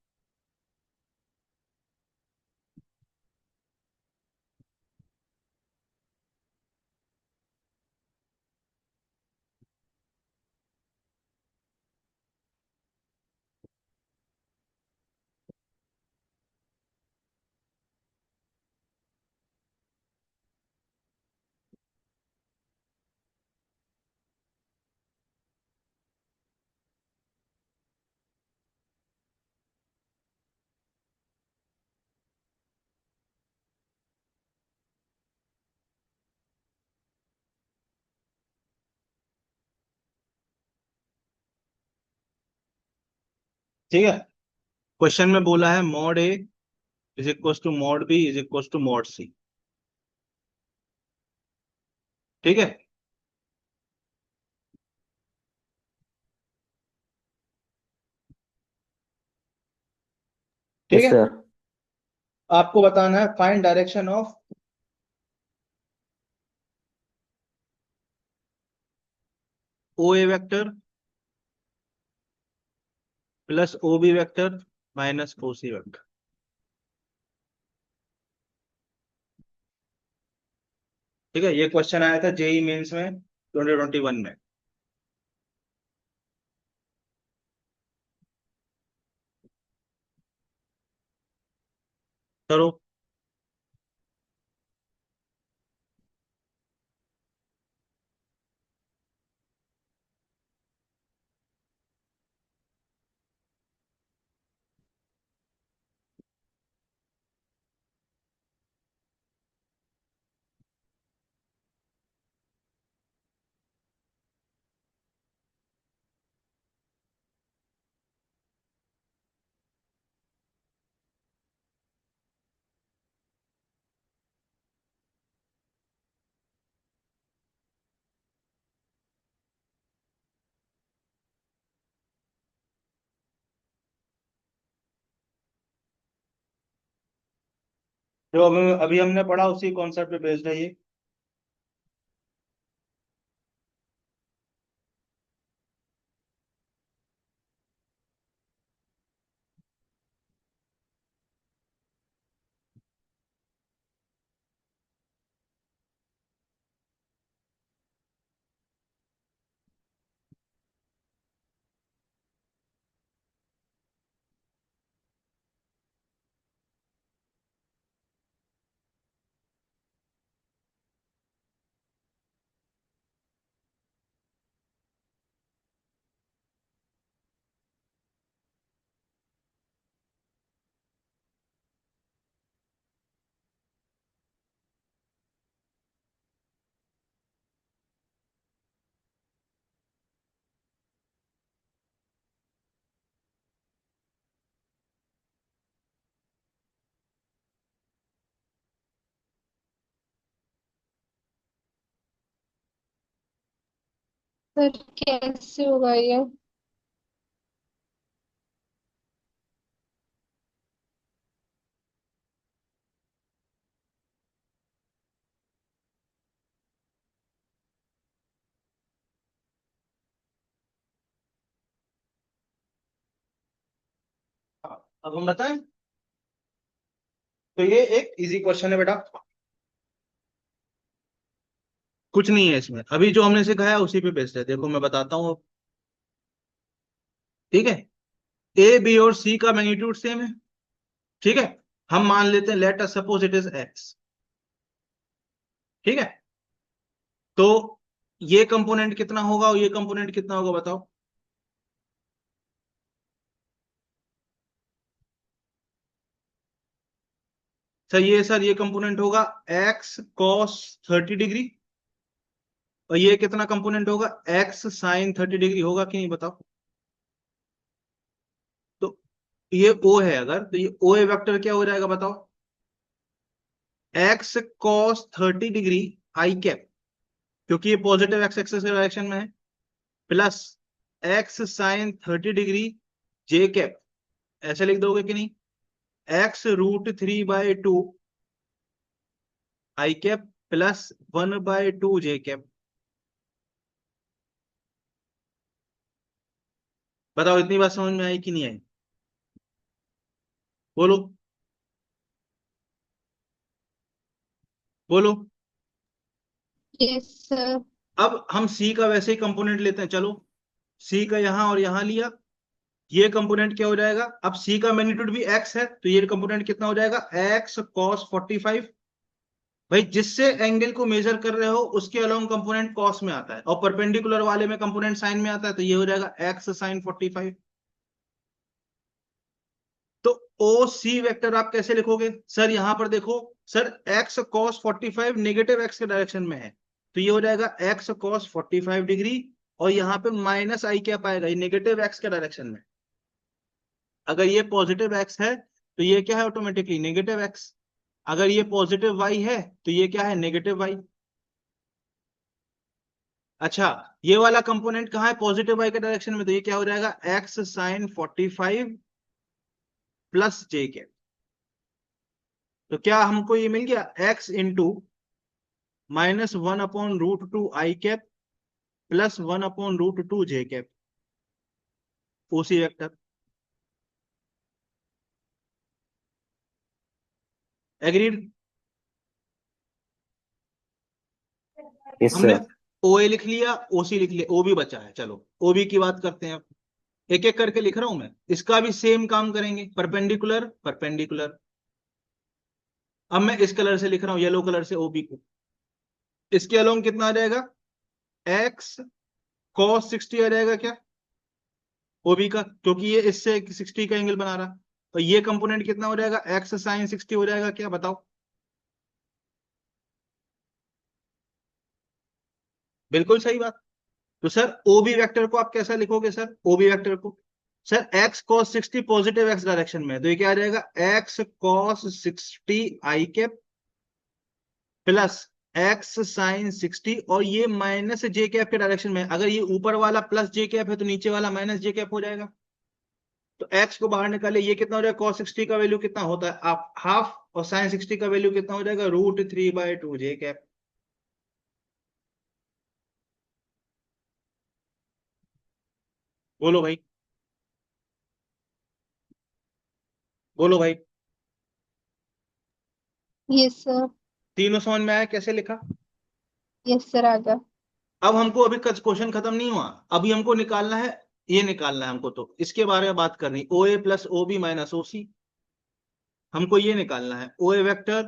ठीक है, क्वेश्चन में बोला है mod A is equal to mod B is equal to mod C. ठीक है, ठीक यस है। सर। आपको बताना है find direction of O A vector plus O B vector minus O C vector. ठीक है, ये क्वेश्चन आया था जेई मेंस में 2021 में। करो। जो अभी अभी हमने पढ़ा उसी कॉन्सेप्ट पे बेस्ड है ये। सर कैसे होगा ये? हाँ, अब हम बताएं। तो ये एक इजी क्वेश्चन है बेटा, कुछ नहीं है इसमें, अभी जो हमने सिखाया उसी पे बेस्ड है। देखो मैं बताता हूँ, ठीक है। ए बी और सी का मैग्नीट्यूड सेम है, ठीक है। हम मान लेते हैं, let us suppose it is x, ठीक है। तो ये कंपोनेंट कितना होगा और ये कंपोनेंट कितना होगा बताओ। सर ये कंपोनेंट होगा एक्स कॉस 30 डिग्री, और ये कितना कंपोनेंट होगा, एक्स साइन 30 डिग्री, होगा कि नहीं बताओ। तो ये ओ है, अगर तो ये ओ ए वेक्टर क्या हो जाएगा बताओ, x cos 30 degree I cap, क्योंकि ये पॉजिटिव एक्स एक्सिस के डायरेक्शन में है, प्लस एक्स साइन 30 डिग्री जे कैप, ऐसे लिख दोगे कि नहीं, x√3/2 आई कैप प्लस 1/2 जे कैप। बताओ इतनी बात समझ में आई कि नहीं आई, बोलो बोलो। Yes sir. अब हम सी का वैसे ही कंपोनेंट लेते हैं, चलो। सी का यहां और यहां लिया, ये कंपोनेंट क्या हो जाएगा, अब सी का मैग्नीट्यूड भी एक्स है, तो ये कंपोनेंट कितना हो जाएगा, एक्स कॉस 45। भाई जिससे एंगल को मेजर कर रहे हो उसके अलोंग कंपोनेंट कॉस में आता है, और परपेंडिकुलर वाले में कंपोनेंट साइन में आता है, तो ये हो जाएगा एक्स साइन 45। तो ओ सी वेक्टर आप कैसे लिखोगे सर, यहां पर देखो sir, x cos 45 negative x के डायरेक्शन में है, तो ये हो जाएगा एक्स कॉस 45 डिग्री, और यहाँ पे माइनस आई क्या पाएगा, ये नेगेटिव एक्स के डायरेक्शन में। अगर ये पॉजिटिव एक्स है तो ये क्या है, ऑटोमेटिकली नेगेटिव एक्स। अगर ये पॉजिटिव वाई है तो ये क्या है, नेगेटिव वाई। अच्छा, ये वाला कंपोनेंट कहाँ है, पॉजिटिव वाई के डायरेक्शन में, तो ये क्या हो जाएगा, एक्स साइन 45 प्लस जे के। तो क्या हमको ये मिल गया, एक्स इंटू -1/√2 आई कैप प्लस 1/√2 जे कैप, ओसी वेक्टर। एग्रीड। यस हमने सर। ओ ए लिख लिया, ओसी लिख लिया, ओ भी बचा है, चलो ओबी की बात करते हैं अब। एक एक करके लिख रहा हूं मैं, इसका भी सेम काम करेंगे, परपेंडिकुलर परपेंडिकुलर। अब मैं इस कलर से लिख रहा हूं, येलो कलर से, ओबी को। इसके अलोंग कितना आ जाएगा, एक्स कॉस 60 आ जाएगा क्या, ओबी का, क्योंकि ये इससे 60 का एंगल बना रहा। और ये कंपोनेंट कितना हो जाएगा, एक्स साइन 60 हो जाएगा क्या, बताओ। बिल्कुल सही बात। तो सर ओबी वेक्टर को आप कैसा लिखोगे सर, ओबी वेक्टर को, sir x cos 60 positive x direction में है, तो ये क्या आ जाएगा, एक्स कॉस 60 आई कैप प्लस एक्स साइन 60, और ये माइनस जे कैप के डायरेक्शन में है। अगर ये ऊपर वाला प्लस जे कैप है तो नीचे वाला माइनस जे कैप हो जाएगा। तो एक्स को बाहर निकाले, ये कितना हो जाएगा, कॉस 60 का वैल्यू कितना होता है, आप हाफ, और साइन 60 का वैल्यू कितना हो जाएगा, √3/2 जे कैप। बोलो भाई, बोलो भाई। Yes sir. तीनों समझ में आया कैसे लिखा। यस सर आ गया। अब हमको अभी क्वेश्चन खत्म नहीं हुआ, अभी हमको निकालना है, ये निकालना है हमको, तो इसके बारे में बात करनी, O A plus O B minus O C. हमको ये निकालना है, O A vector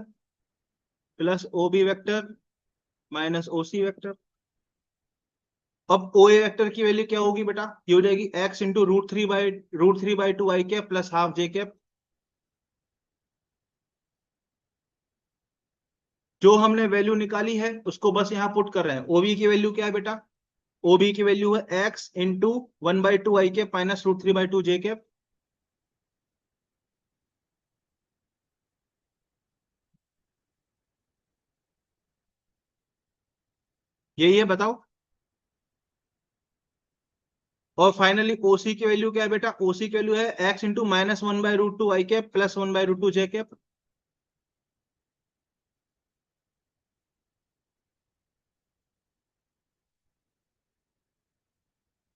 plus O B vector minus O C vector. अब ओ ए वेक्टर की वैल्यू क्या होगी बेटा, ये हो जाएगी एक्स इंटू √3/2 आई कैप प्लस हाफ जे कैप। जो हमने वैल्यू निकाली है उसको बस यहाँ पुट कर रहे हैं। ओबी की वैल्यू क्या है बेटा, ओबी की वैल्यू है एक्स इंटू 1/2 आई कैप माइनस √3/2 जे कैप। यही है, बताओ। और फाइनली ओसी की वैल्यू क्या है बेटा? ओसी की वैल्यू है एक्स इंटू -1/√2 आई कैप प्लस 1/√2 जे कैप।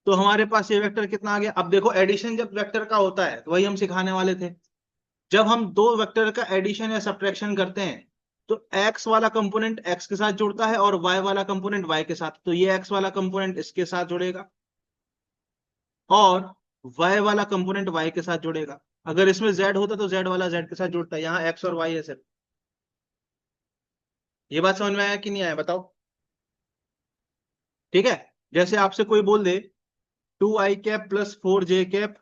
तो हमारे पास ये वेक्टर कितना आ गया? अब देखो एडिशन जब वेक्टर का होता है तो वही हम सिखाने वाले थे। जब हम दो वेक्टर का एडिशन या सब्ट्रैक्शन करते हैं तो एक्स वाला कंपोनेंट एक्स के साथ जुड़ता है और वाई वाला कंपोनेंट वाई के साथ। तो ये एक्स वाला कंपोनेंट इसके साथ जुड़ेगा और वाई वाला कंपोनेंट वाई के साथ जुड़ेगा। अगर इसमें जेड होता तो जेड वाला जेड के साथ जुड़ता है। यहाँ एक्स और वाई है सिर्फ। ये बात समझ में आया कि नहीं आया बताओ? ठीक है। जैसे आपसे कोई बोल दे 2 i cap plus 4 j cap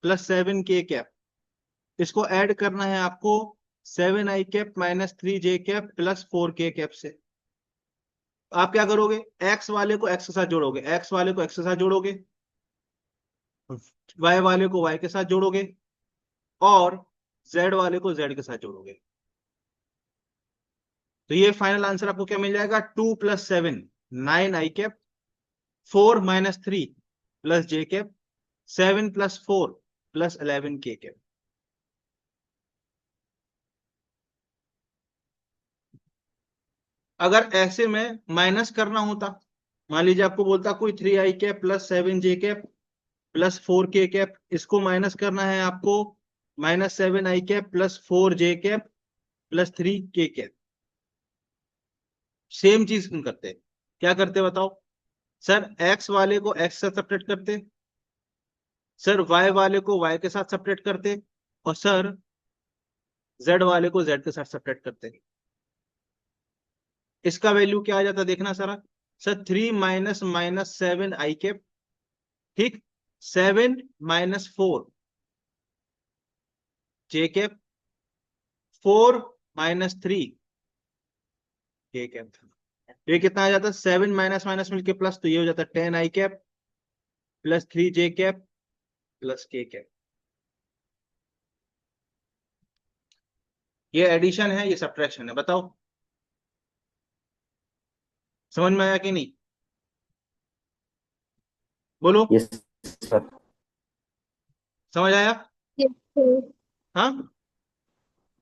plus 7 k cap, इसको ऐड करना है आपको 7 i cap minus 3 j cap plus 4 k cap से। आप क्या करोगे? एक्स वाले को एक्स के साथ जोड़ोगे, एक्स वाले को एक्स के साथ जोड़ोगे, वाई वाले को वाई के साथ जोड़ोगे और जेड वाले को जेड के साथ जोड़ोगे। तो ये फाइनल आंसर आपको क्या मिल जाएगा? 2 + 7 9 i cap, 4 - 3 plus J cap, 7 + 4 plus 11 k cap. अगर ऐसे में माइनस करना होता, मान लीजिए आपको बोलता कोई 3 i cap plus 7 j cap plus 4 k cap, इसको माइनस करना है आपको -7 i cap plus 4 j cap plus 3 k cap. Same चीज हम करते हैं। क्या करते बताओ? सर एक्स वाले को एक्स से सेपरेट करते, सर वाई वाले को वाई के साथ सेपरेट करते और सर जेड वाले को जेड के साथ सेपरेट करते। इसका वैल्यू क्या आ जाता देखना सर। सर 3 - -7 i कैप, ठीक, 7 - 4 j कैप, 4 - 3 k कैप। ये कितना आ जाता? 7 माइनस माइनस मिलके प्लस, तो ये हो जाता 10 i cap plus 3 j cap plus k cap. ये एडिशन है, ये सब्ट्रैक्शन है। बताओ समझ में आया कि नहीं? बोलो। Yes sir. समझ आया? Yes sir. हाँ,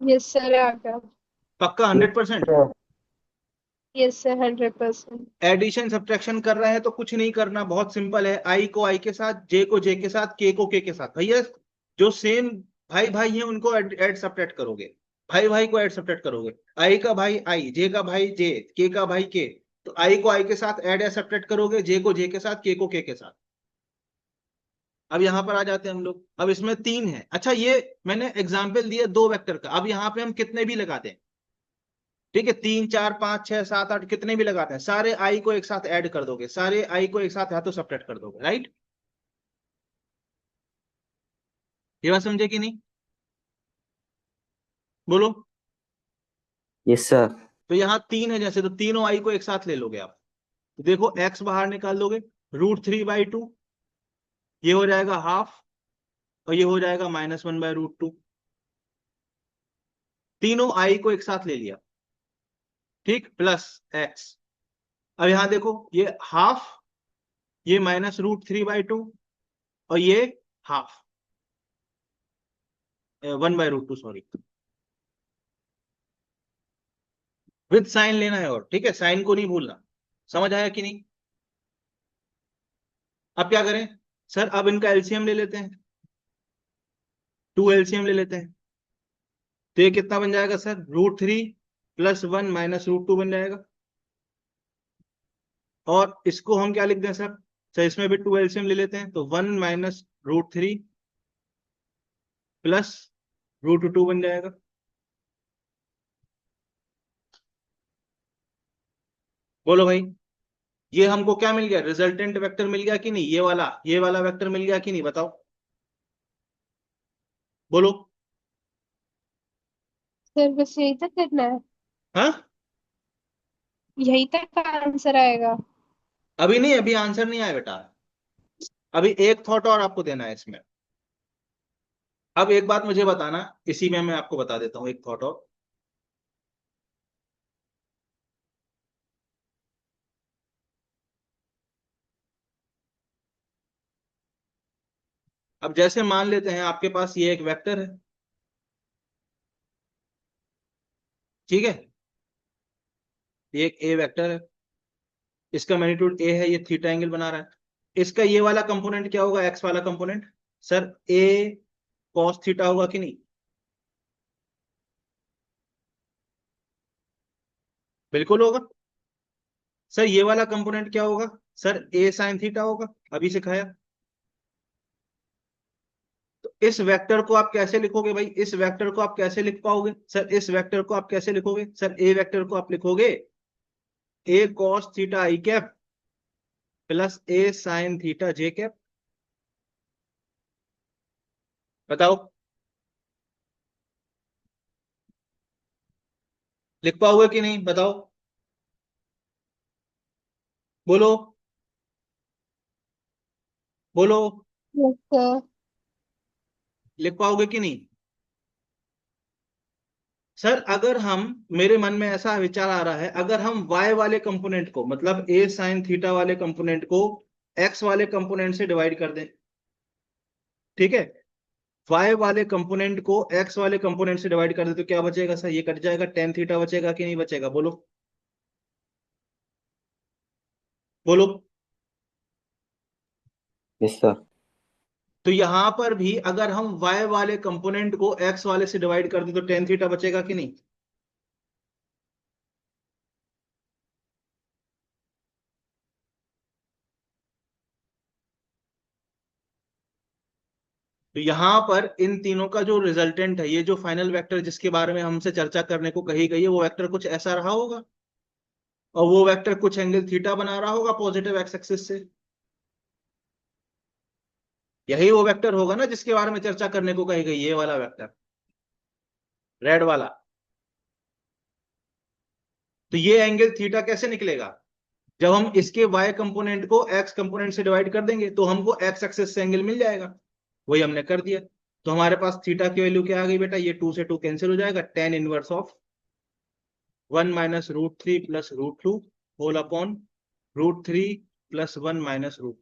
यस सर आ गया। पक्का 100%? Yes sir 100%। एडिशन सब्ट्रैक्शन कर रहे हैं तो कुछ नहीं करना, बहुत सिंपल है। आई को आई के साथ, जे को जे के साथ, के को के के साथ। भैया जो सेम भाई भाई हैं उनको ऐड सब्ट्रैक्ट करोगे, भाई भाई को ऐड सब्ट्रैक्ट करोगे। आई का भाई आई, जे का भाई जे, के का भाई के। तो आई को आई के साथ ऐड या सब्ट्रैक्ट करोगे, जे को जे के साथ, के को के साथ। अब यहां पर आ जाते हैं हम लोग। अब इसमें 3 है। अच्छा, ये मैंने एग्जाम्पल दिया 2 वेक्टर का। अब यहाँ पे हम कितने भी लगाते हैं, ठीक है, 3 4 5 6 7 8 कितने भी लगाते हैं, सारे आई को एक साथ ऐड कर दोगे, सारे आई को एक साथ या तो सब्ट्रैक्ट कर दोगे, राइट? ये बात समझे कि नहीं? बोलो। Yes sir. तो यहाँ 3 है जैसे, तो तीनों आई को एक साथ ले लोगे आप। तो देखो एक्स बाहर निकाल दोगे, √3/2, ये हो जाएगा हाफ और ये हो जाएगा -1/√2। तीनों आई को एक साथ ले लिया, ठीक, प्लस एक्स। अब यहां देखो ये हाफ, ये -√3/2 और ये हाफ, 1/√2 सॉरी। विद साइन लेना है, और ठीक है, साइन को नहीं भूलना। समझ आया कि नहीं? अब क्या करें? सर अब इनका एलसीएम ले लेते हैं, 2 एलसीएम ले लेते हैं। तो ये कितना बन जाएगा सर? √3 + 1 -√2 बन जाएगा। और इसको हम क्या लिख दें सर? सर इसमें भी 2 एलसीएम ले लेते हैं, तो 1 -√3 प्लस √2 बन जाएगा। बोलो भाई, ये हमको क्या मिल गया? रिजल्टेंट वेक्टर मिल गया कि नहीं? ये वाला वेक्टर मिल गया कि नहीं बताओ? बोलो। सर बस यही तक करना है? हाँ, यही तक आंसर आएगा? अभी नहीं, अभी आंसर नहीं आया बेटा। अभी एक थॉट और आपको देना है इसमें। अब एक बात मुझे बताना, इसी में मैं आपको बता देता हूं एक थॉट और। अब जैसे मान लेते हैं आपके पास ये एक वेक्टर है, ठीक है, ये एक ए वेक्टर है, इसका मैग्नीट्यूड ए है, ये थीटा एंगल बना रहा है। इसका ये वाला कंपोनेंट क्या होगा, एक्स वाला कंपोनेंट? सर ए कॉस थीटा होगा कि नहीं? बिल्कुल होगा। सर ये वाला कंपोनेंट क्या होगा? सर ए साइन थीटा होगा, अभी सिखाया। तो इस वेक्टर को आप कैसे लिखोगे भाई, इस वेक्टर को आप कैसे लिख पाओगे? सर इस वेक्टर को आप कैसे लिखोगे? सर ए वेक्टर को आप लिखोगे ए कॉस थीटा आई कैप प्लस ए साइन थीटा जे कैप। बताओ, लिख पाओगे कि नहीं, बताओ, बोलो, बोलो, यस सर। लिख पाओगे कि नहीं? सर अगर हम, मेरे मन में ऐसा विचार आ रहा है, अगर हम y वाले कंपोनेंट को, मतलब a साइन थीटा वाले कंपोनेंट को x वाले कंपोनेंट से डिवाइड कर दें, ठीक है, y वाले कंपोनेंट को x वाले कंपोनेंट से डिवाइड कर दें, तो क्या बचेगा सर? ये कट जाएगा, टेन थीटा बचेगा कि नहीं बचेगा, बोलो, बोलो। Yes sir. तो यहां पर भी अगर हम y वाले कंपोनेंट को x वाले से डिवाइड कर दें तो टेन थीटा बचेगा कि नहीं? तो यहां पर इन तीनों का जो रिजल्टेंट है, ये जो फाइनल वेक्टर जिसके बारे में हमसे चर्चा करने को कही गई है, वो वेक्टर कुछ ऐसा रहा होगा, और वो वेक्टर कुछ एंगल थीटा बना रहा होगा पॉजिटिव एक्स एक्सिस से। यही वो वेक्टर होगा ना जिसके बारे में चर्चा करने को कही गई, ये वाला वेक्टर, रेड वाला। तो ये एंगल थीटा कैसे निकलेगा? जब हम इसके y कंपोनेंट को x कंपोनेंट से डिवाइड कर देंगे तो हमको x एक्सिस से एंगल मिल जाएगा, वही हमने कर दिया। तो हमारे पास थीटा की वैल्यू क्या आ गई बेटा? ये 2 से 2 कैंसिल हो जाएगा, tan inverse of 1 - √3 + √2 whole upon √3 + 1 - √2।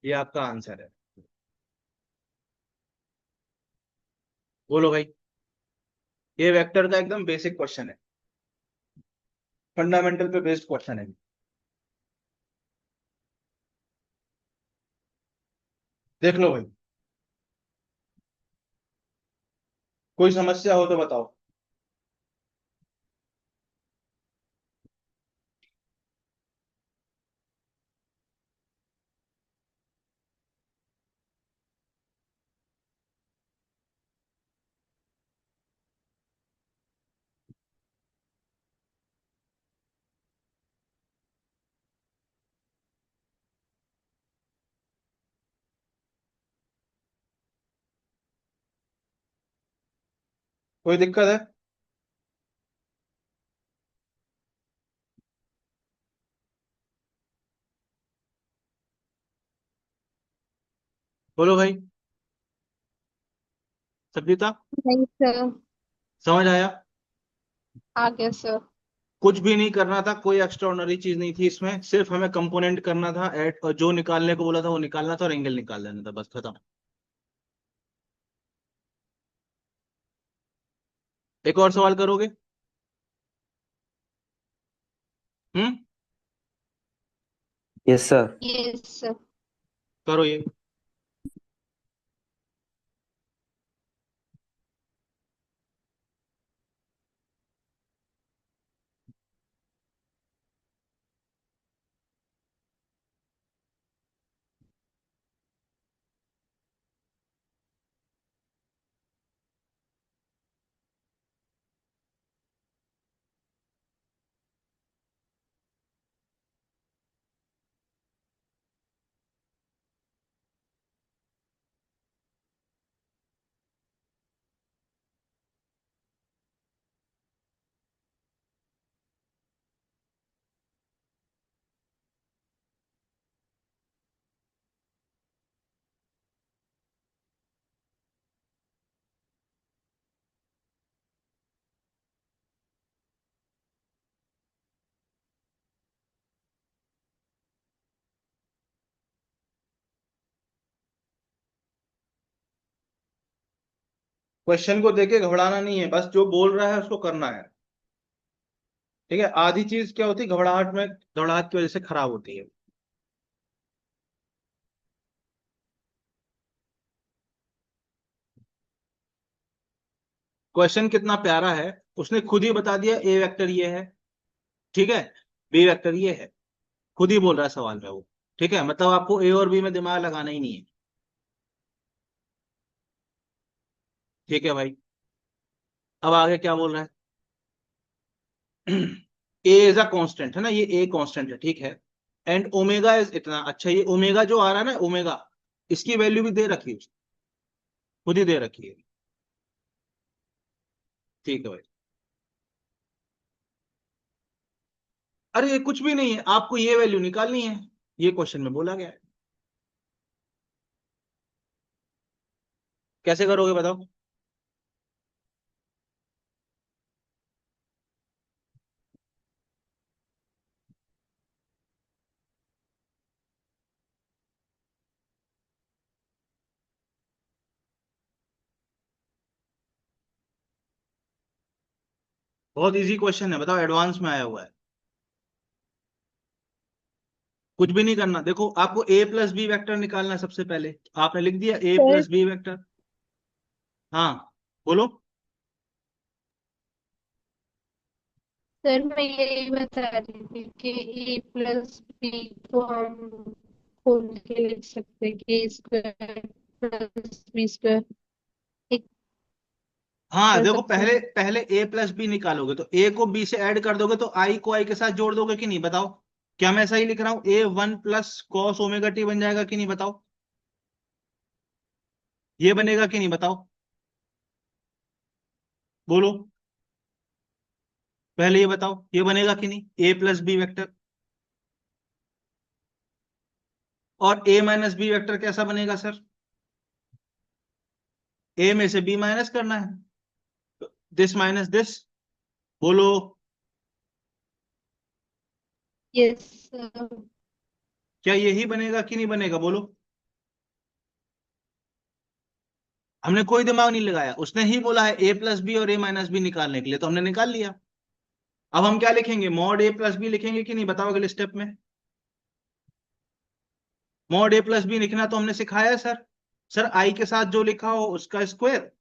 ये आपका आंसर है। बोलो भाई, ये वेक्टर का एकदम बेसिक क्वेश्चन है, फंडामेंटल पे बेस्ड क्वेश्चन है। देख लो भाई, कोई समस्या हो तो बताओ। कोई दिक्कत है? बोलो भाई, सब्जीता, नहीं सर। समझ आया? आ गया सर। कुछ भी नहीं करना था, कोई एक्स्ट्राऑर्डिनरी चीज नहीं थी इसमें, सिर्फ हमें कंपोनेंट करना था ऐड, और जो निकालने को बोला था वो निकालना था और एंगल निकाल देना था, बस खत्म। एक और सवाल करोगे? हम्म, यस सर। Yes sir. करो ये। क्वेश्चन को देके घबराना नहीं है, बस जो बोल रहा है उसको करना है। ठीक है, आधी चीज क्या होती है, घबराहट की वजह से खराब होती है। क्वेश्चन कितना प्यारा है, उसने खुद ही बता दिया ए वेक्टर ये है, ठीक है, बी वेक्टर ये है, खुद ही बोल रहा है सवाल में वो। ठीक है, मतलब आपको ए और बी में दिमाग लगाना ही नहीं है। ठीक है भाई, अब आगे क्या बोल रहा है। ए इज अ कांस्टेंट है ना, ये ए कांस्टेंट है, ठीक है। एंड ओमेगा इज इतना, अच्छा ये ओमेगा जो आ रहा है ना, ओमेगा, इसकी वैल्यू भी दे रखी है उसने, खुद ही दे रखी है। ठीक है भाई, अरे ये कुछ भी नहीं है, आपको ये वैल्यू निकालनी है, ये क्वेश्चन में बोला गया है। कैसे करोगे बताओ। बहुत इजी क्वेश्चन है, बताओ, एडवांस में आया हुआ है। कुछ भी नहीं करना, देखो आपको ए प्लस बी वेक्टर निकालना है सबसे पहले, आपने लिख दिया ए सर प्लस बी वेक्टर। हाँ, बोलो। सर मैं यही बता रही थी कि ए प्लस बी को हम खोल के लिख सकते हैं कि स्क्वायर प्लस बी स्क्वायर एक हाँ कर देखो, सकते पहले हैं। पहले ए प्लस बी निकालोगे तो ए को बी से ऐड कर दोगे, तो आई को आई के साथ जोड़ दोगे कि नहीं, बताओ। क्या मैं सही लिख रहा हूँ, A one plus cos omega T बन जाएगा कि नहीं, बताओ। ये बनेगा कि नहीं, बताओ, बोलो। पहले ये बताओ, ये बनेगा कि नहीं, ए प्लस बी वेक्टर। और ए माइनस बी वेक्टर कैसा बनेगा सर, ए में से बी माइनस करना है, दिस माइनस दिस, बोलो। Yes sir. क्या यही बनेगा कि नहीं बनेगा, बोलो। हमने कोई दिमाग नहीं लगाया, उसने ही बोला है ए प्लस बी और ए माइनस बी निकालने के लिए, तो हमने निकाल लिया। अब हम क्या लिखेंगे, मॉड ए प्लस बी लिखेंगे कि नहीं, बताओ अगले स्टेप में। मॉड ए प्लस बी लिखना तो हमने सिखाया है सर। सर आई के साथ जो लिखा हो उसका स्क्वायर,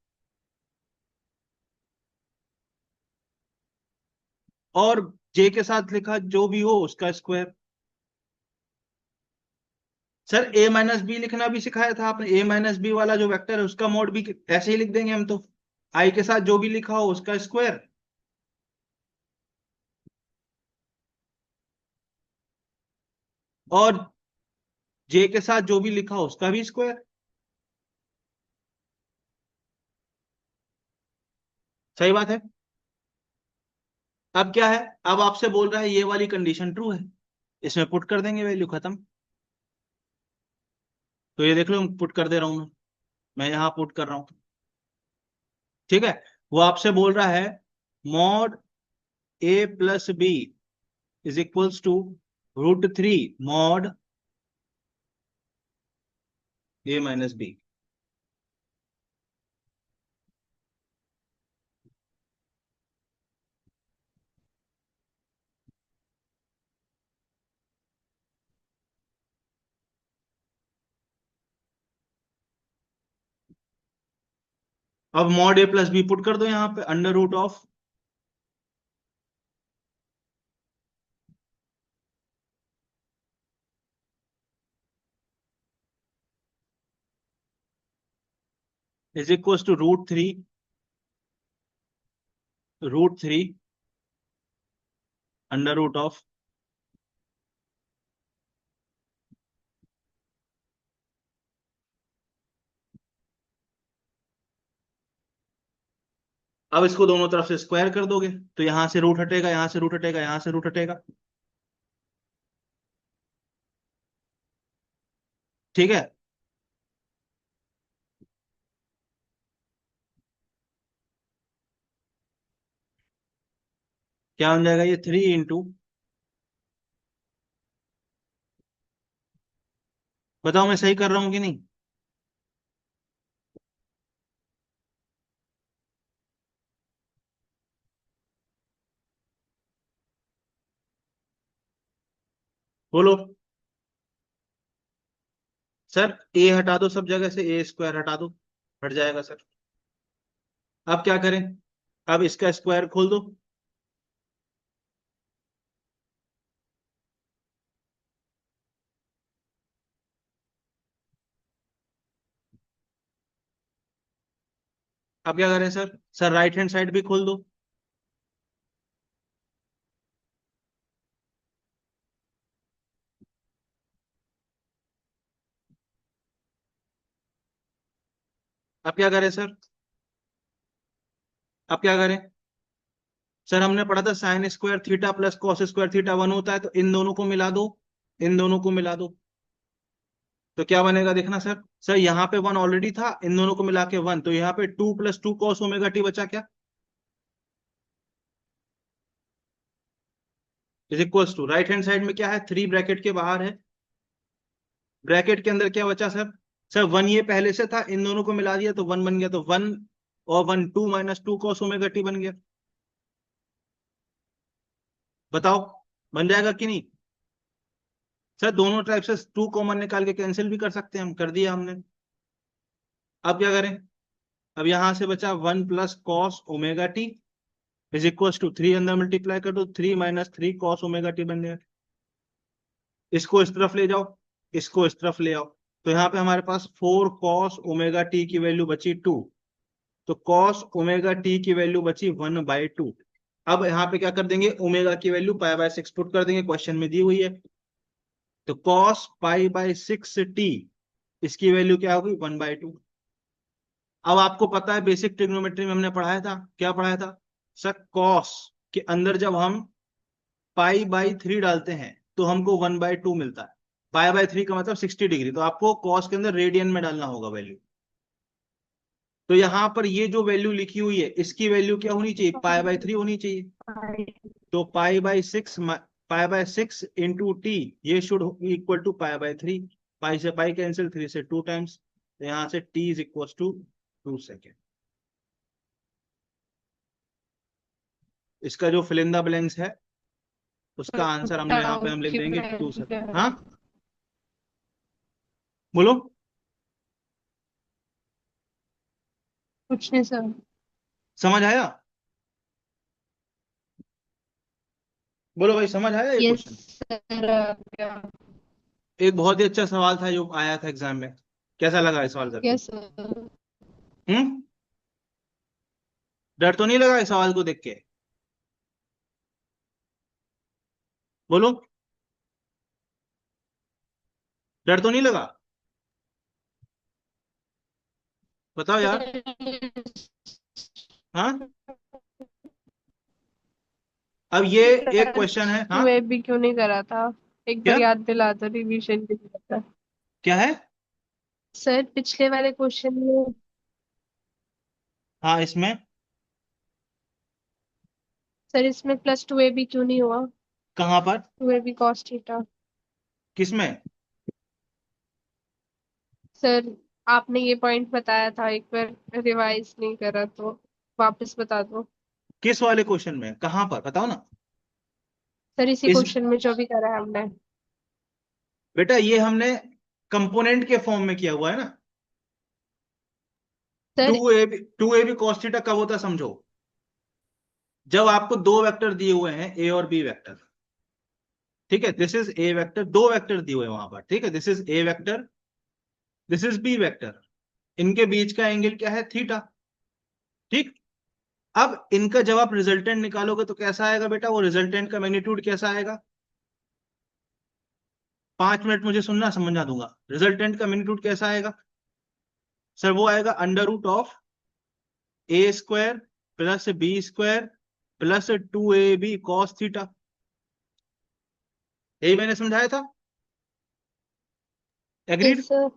और जे के साथ लिखा जो भी हो उसका स्क्वायर। सर ए माइनस बी लिखना भी सिखाया था आपने, ए माइनस बी वाला जो वेक्टर है उसका मॉड भी ऐसे ही लिख देंगे हम तो, आई के साथ जो भी लिखा हो उसका स्क्वायर, और जे के साथ जो भी लिखा हो उसका भी स्क्वायर। सही बात है। अब क्या है, अब आपसे बोल रहा है ये वाली कंडीशन ट्रू है, इसमें पुट कर देंगे वैल्यू, खत्म। तो ये देख लो, पुट कर दे रहा हूं मैं यहां पुट कर रहा हूं। ठीक है, वो आपसे बोल रहा है mod A plus B is equals to √3 mod A minus B. अब mod A plus B put कर दो यहां पे, under root of is equals to √3 under root of, अब इसको दोनों तरफ से स्क्वायर कर दोगे तो यहां से रूट हटेगा, यहां से रूट हटेगा, यहां से रूट हटेगा। ठीक है, क्या बन जाएगा ये 3 इंटू, बताओ मैं सही कर रहा हूं कि नहीं। बोलो सर, ए हटा दो सब जगह से, ए स्क्वायर हटा दो, हट जाएगा सर। अब क्या करें? अब इसका स्क्वायर खोल दो। अब क्या करें sir? Sir right hand side भी खोल दो। अब क्या करें सर? अब क्या करें? सर हमने पढ़ा था sine square theta plus cos square theta 1 होता है, तो इन दोनों को मिला दो, इन दोनों को मिला दो। तो क्या बनेगा देखना सर। सर यहाँ पे 1 ऑलरेडी था, इन दोनों को मिला के 1, तो यहाँ पे 2 प्लस 2 कॉस ओमेगा टी बचा क्या? Is equals to, right hand side में क्या है, 3 ब्रैकेट के बाहर है, ब्रैकेट के अंदर क्या बचा सर? सर 1 ये पहले से था, इन दोनों को मिला दिया तो 1 बन गया, तो 1 और 1 2 माइनस 2 कॉस ओमेगा टी बन गया। बताओ बन जाएगा कि नहीं? सर दोनों टाइप से 2 कॉमन निकाल के कैंसिल भी कर सकते हैं हम, कर दिया हमने। अब क्या करें? अब यहां से बचा 1 plus cos omega T is equal to 3, अंदर मल्टीप्लाई कर दो, 3 माइनस 3 कॉस ओमेगा टी बन गया। इसको इस तरफ ले जाओ, इसको इस तरफ ले आओ, तो यहाँ पे हमारे पास 4 कॉस ओमेगा टी की वैल्यू बची 2, तो कॉस ओमेगा टी की वैल्यू बची 1/2। अब यहाँ पे क्या कर देंगे, ओमेगा की वैल्यू π/6 पुट कर देंगे, क्वेश्चन में दी हुई है। तो कॉस π/6 टी, इसकी वैल्यू क्या होगी, 1/2। अब आपको पता है बेसिक ट्रिग्नोमेट्री में हमने पढ़ाया था, क्या पढ़ाया था सर? कॉस के अंदर जब हम π/3 डालते हैं तो हमको 1/2 मिलता है। π/3 का मतलब 60 डिग्री, तो आपको कॉस के अंदर रेडियन में डालना होगा वैल्यू। तो यहां पर ये जो वैल्यू लिखी हुई है, इसकी वैल्यू क्या होनी चाहिए, π/3 होनी चाहिए। तो π/6 इंटू टी, ये शुड इक्वल टू π/3। पाई से पाई कैंसिल, 3 से 2 टाइम्स, तो यहां से t is equal to 2 second. इसका जो फिल इन द ब्लैंक्स है उसका आंसर हमने यहाँ पे हम लिख देंगे 2 सेकेंड। हाँ बोलो। कुछ नहीं सर। समझ आया? बोलो भाई, समझ आया ये यस क्वेश्चन? सर। क्या? एक बहुत ही अच्छा सवाल था जो आया था एग्जाम में। कैसा लगा ये सवाल करके? Yes sir. हम्म, डर तो नहीं लगा इस सवाल को देख के? बोलो, डर तो नहीं लगा? बताओ यार। हाँ, अब ये एक क्वेश्चन है। हाँ, मैं भी क्यों नहीं करा था? एक बार क्या? याद दिला दो, रिवीजन के लिए था। क्या है? सर पिछले वाले क्वेश्चन में। हाँ इसमें। सर इसमें +2ab क्यों नहीं हुआ? कहाँ पर? 2ab cos theta. किसमें? सर आपने ये पॉइंट बताया था, एक बार रिवाइज नहीं करा तो वापस बता दो। किस वाले क्वेश्चन में, कहाँ पर बताओ ना। सर इसी इस, क्वेश्चन में जो भी करा है हमने। बेटा ये हमने कंपोनेंट के फॉर्म में किया हुआ है ना। सर 2ab cos थीटा कब होता है समझो, जब आपको दो वेक्टर दिए हुए हैं, ए और बी वेक्टर। ठीक है, दिस इज ए वेक्टर, दो वेक्टर दिए हुए हैं वहां पर। ठीक है, this is A vector, this is B vector, इनके बीच का एंगल क्या है, थीटा। ठीक, अब इनका जब आप रिजल्टेंट निकालोगे तो कैसा आएगा बेटा, वो रिजल्टेंट का मैग्नीट्यूड कैसा आएगा? 5 मिनट मुझे सुनना, समझा दूंगा। रिजल्टेंट का मैग्नीट्यूड कैसा आएगा सर? वो आएगा √of a² plus b² plus 2ab cos theta. यही मैंने समझाया था, एग्रीड? Yes sir.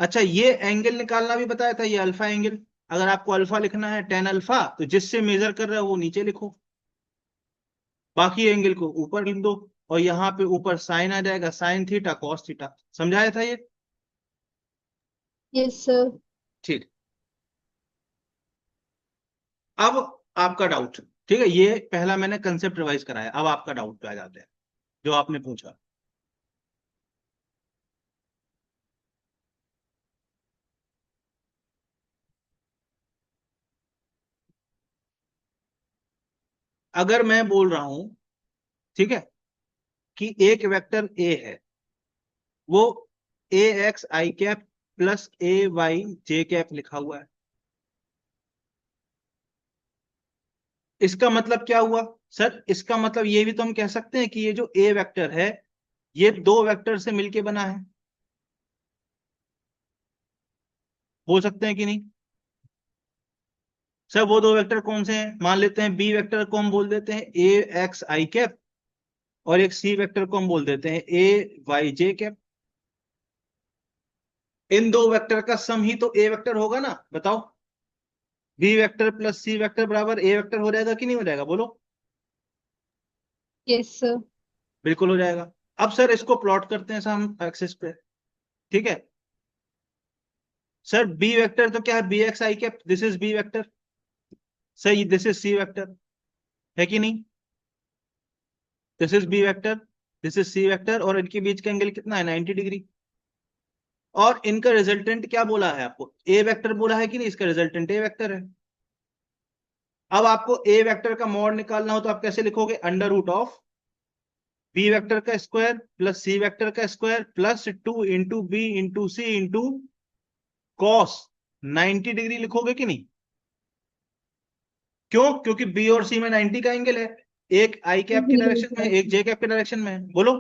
अच्छा, ये एंगल निकालना भी बताया था, ये अल्फा एंगल। अगर आपको अल्फा लिखना है, tan अल्फा, तो जिससे मेजर कर रहे हो वो नीचे लिखो, बाकी एंगल को ऊपर लिख दो, और यहाँ पे ऊपर साइन आ जाएगा, साइन थीटा कॉस थीटा। समझाया था ये? Yes sir. ठीक। अब आपका डाउट, ठीक है, ये पहला मैंने कंसेप्ट रिवाइज कराया, अब आपका डाउट पे आ जाते हैं जो आपने पूछा। अगर मैं बोल रहा हूं, ठीक है, कि एक वेक्टर ए है, वो ए x I cap plus A Y J cap लिखा हुआ है, इसका मतलब क्या हुआ? सर इसका मतलब ये भी तो हम कह सकते हैं कि ये जो ए वेक्टर है, ये दो वेक्टर से मिलके बना है, बोल सकते हैं कि नहीं? सर वो दो वेक्टर कौन से हैं? मान लेते हैं बी वेक्टर को हम बोल देते हैं ए एक्स आई कैप, और एक सी वेक्टर को हम बोल देते हैं ए वाई जे कैप। इन दो वेक्टर का सम ही तो ए वेक्टर होगा ना, बताओ। B vector plus C vector बराबर ए वेक्टर हो जाएगा कि नहीं हो जाएगा, बोलो। Yes sir. बिल्कुल हो जाएगा। अब सर इसको प्लॉट करते हैं हम एक्सिस पे, ठीक है। सर बी वेक्टर तो क्या है, B X I cap, this is B vector. Sir this is C vector, है कि नहीं? This is B vector, this is C vector, और इनके बीच का एंगल कितना है, 90 डिग्री। और इनका रिजल्टेंट क्या बोला है आपको, ए वेक्टर बोला है कि नहीं, इसका रिजल्टेंट ए वेक्टर है। अब आपको ए वेक्टर का मॉड निकालना हो तो आप कैसे लिखोगे, under root of B vector का स्क्वायर प्लस सी वेक्टर का square plus 2 into B into C into cos 90 degree लिखोगे कि नहीं? क्यों? क्योंकि बी और सी में 90 का एंगल है, एक आई कैप के जीरो हो डायरेक्शन में है, एक जाएगा। जे कैप के डायरेक्शन में है, बोलो।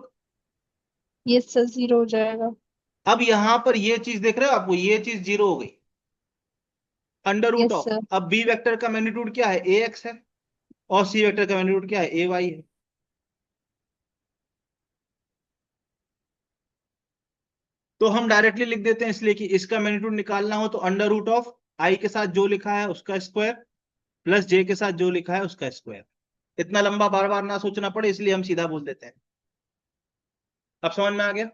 यस सर, जीरो हो जाएगा। अब यहां पर ये चीज देख रहे हो आपको, ये चीज जीरो हो गई, under root yes of. Sir. अब बी वेक्टर का मैग्नीट्यूड क्या है, ए एक्स है, और सी वेक्टर का मैग्नीट्यूड क्या है, ए वाई है। तो हम डायरेक्टली लिख देते हैं, इसलिए कि इसका मैग्नीट्यूड निकालना हो तो अंडर रूट ऑफ आई के साथ जो लिखा है उसका स्क्वायर प्लस जे के साथ जो लिखा है उसका स्क्वायर। इतना लंबा बार बार ना सोचना पड़े, इसलिए हम सीधा बोल देते हैं। अब समझ में आ गया?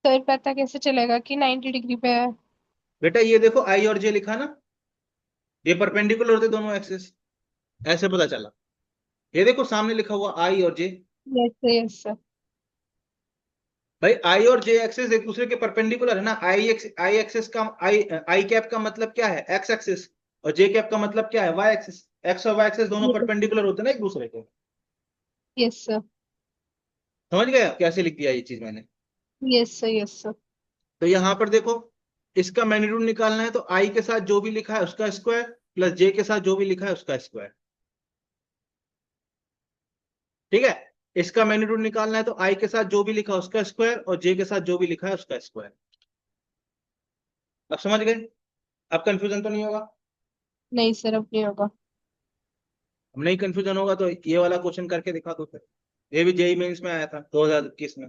सर पता कैसे चलेगा कि 90 डिग्री पे है? बेटा ये देखो आई और जे लिखा ना, ये परपेंडिकुलर होते दोनों एक्सिस, ऐसे पता चला। ये देखो सामने लिखा हुआ आई और J. Yes sir, yes sir. भाई आई और जे एक्सिस एक दूसरे के परपेंडिकुलर है ना, आई एक्सिस का आई आई कैप का मतलब क्या है, एक्स एक्सिस, और जे कैप का मतलब क्या है, वाई एक्सिस। एक्स और वाई एक्सिस दोनों यस परपेंडिकुलर होते हैं ना एक दूसरे के। Yes sir. समझ गए कैसे लिख दिया ये चीज मैंने? Yes sir, yes sir. तो यहां पर देखो, इसका मैग्नीट्यूड निकालना है तो आई के साथ जो भी लिखा है उसका स्क्वायर प्लस जे के साथ जो भी लिखा है उसका स्क्वायर, ठीक है। इसका मैग्नीट्यूड निकालना है तो आई के साथ जो भी लिखा है उसका स्क्वायर और जे के साथ जो भी लिखा है उसका स्क्वायर। अब समझ गए? अब कंफ्यूजन तो नहीं होगा? नहीं सर, अब नहीं होगा। अब नहीं कंफ्यूजन होगा तो ये वाला क्वेश्चन करके दिखा दो फिर। ये भी जेई मेंस में आया था 2021 में।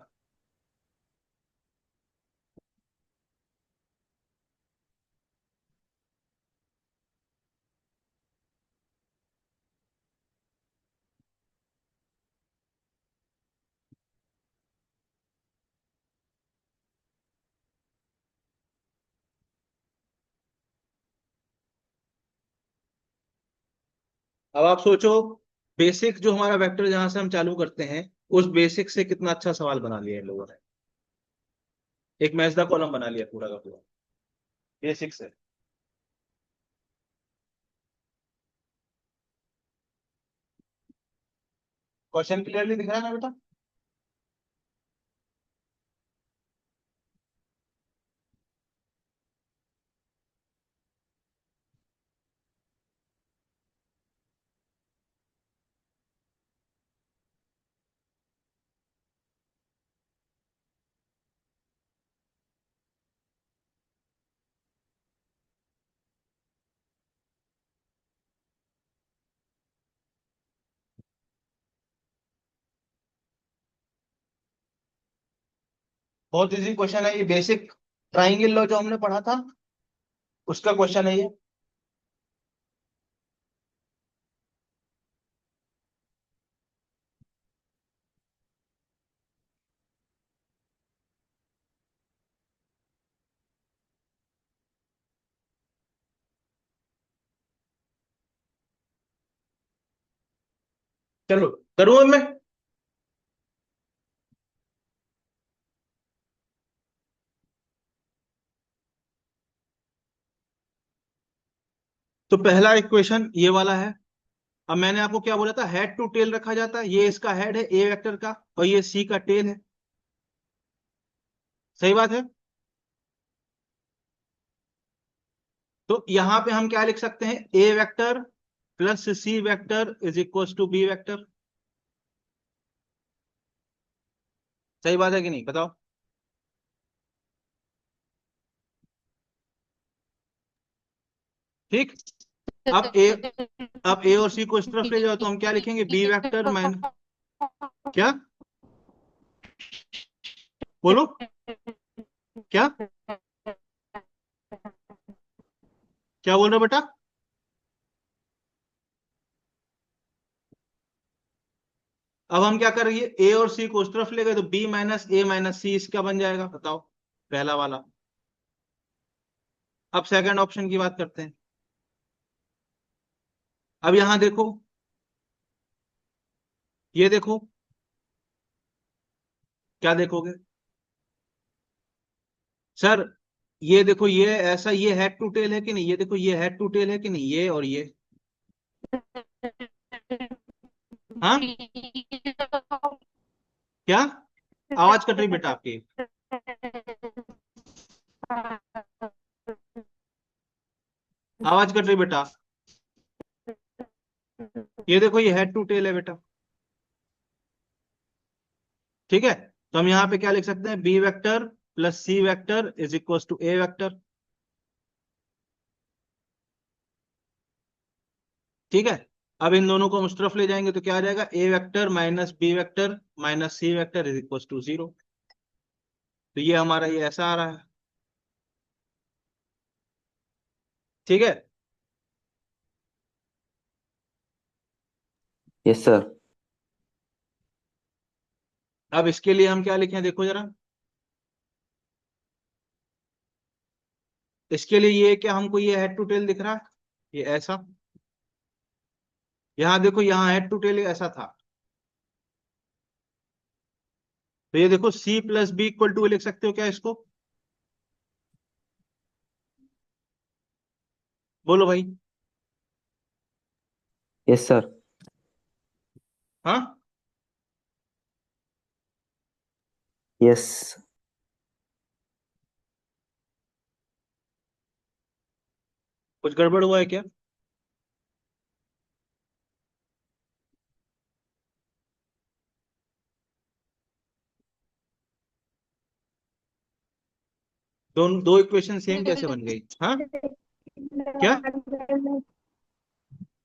अब आप सोचो, बेसिक जो हमारा वेक्टर जहां से हम चालू करते हैं, उस बेसिक से कितना अच्छा सवाल बना लिया इन लोगों ने। एक मैच द कॉलम बना लिया पूरा का पूरा, बेसिक से। क्वेश्चन क्लियरली दिख रहा है ना बेटा? बहुत इजी क्वेश्चन है ये, बेसिक ट्राइंगल लॉ जो हमने पढ़ा था उसका क्वेश्चन है ये। चलो करूँ अब मैं। तो पहला इक्वेशन ये वाला है, अब मैंने आपको क्या बोला था, हेड टू टेल रखा जाता है, ये इसका हेड है ए वेक्टर का और ये सी का टेल है, सही बात है। तो यहां पे हम क्या लिख सकते हैं, A vector plus C vector is equal to B vector, सही बात है कि नहीं, बताओ। ठीक। अब ए अब ए और सी को इस तरफ ले जाओ तो हम क्या लिखेंगे, बी वेक्टर माइन, क्या बोलो, क्या क्या बोल रहे हो बेटा। अब हम क्या करेंगे, ए और सी को उस तरफ ले गए तो बी माइनस ए माइनस सी इसका बन जाएगा, बताओ पहला वाला। अब सेकंड ऑप्शन की बात करते हैं। अब यहां देखो, ये देखो, क्या देखोगे सर, ये देखो, ये ऐसा, ये हेड टू टेल है कि नहीं, ये देखो ये हेड टू टेल है कि नहीं, ये और ये, हाँ क्या, आवाज कट रही बेटा आपकी, आवाज कट रही बेटा। ये देखो ये हेड टू टेल है बेटा, ठीक है। तो हम यहाँ पे क्या लिख सकते हैं, B vector plus C vector is equal to A vector, ठीक है। अब इन दोनों को हम उस तरफ ले जाएंगे तो क्या आ जाएगा, A vector minus B vector minus C vector is equal to 0। तो ये हमारा ये ऐसा आ रहा है, ठीक है। Yes, sir. अब इसके लिए हम क्या लिखें, देखो जरा, इसके लिए ये क्या, हमको ये हेड टू टेल दिख रहा है, ये ऐसा, यहां देखो, यहाँ हेड टू टेल ऐसा था, तो ये देखो C plus B equal to लिख सकते हो क्या इसको, बोलो भाई। Yes, sir. हाँ, Yes. कुछ गड़बड़ हुआ है क्या। दोनों दो इक्वेशन सेम कैसे बन गई, हाँ क्या क्या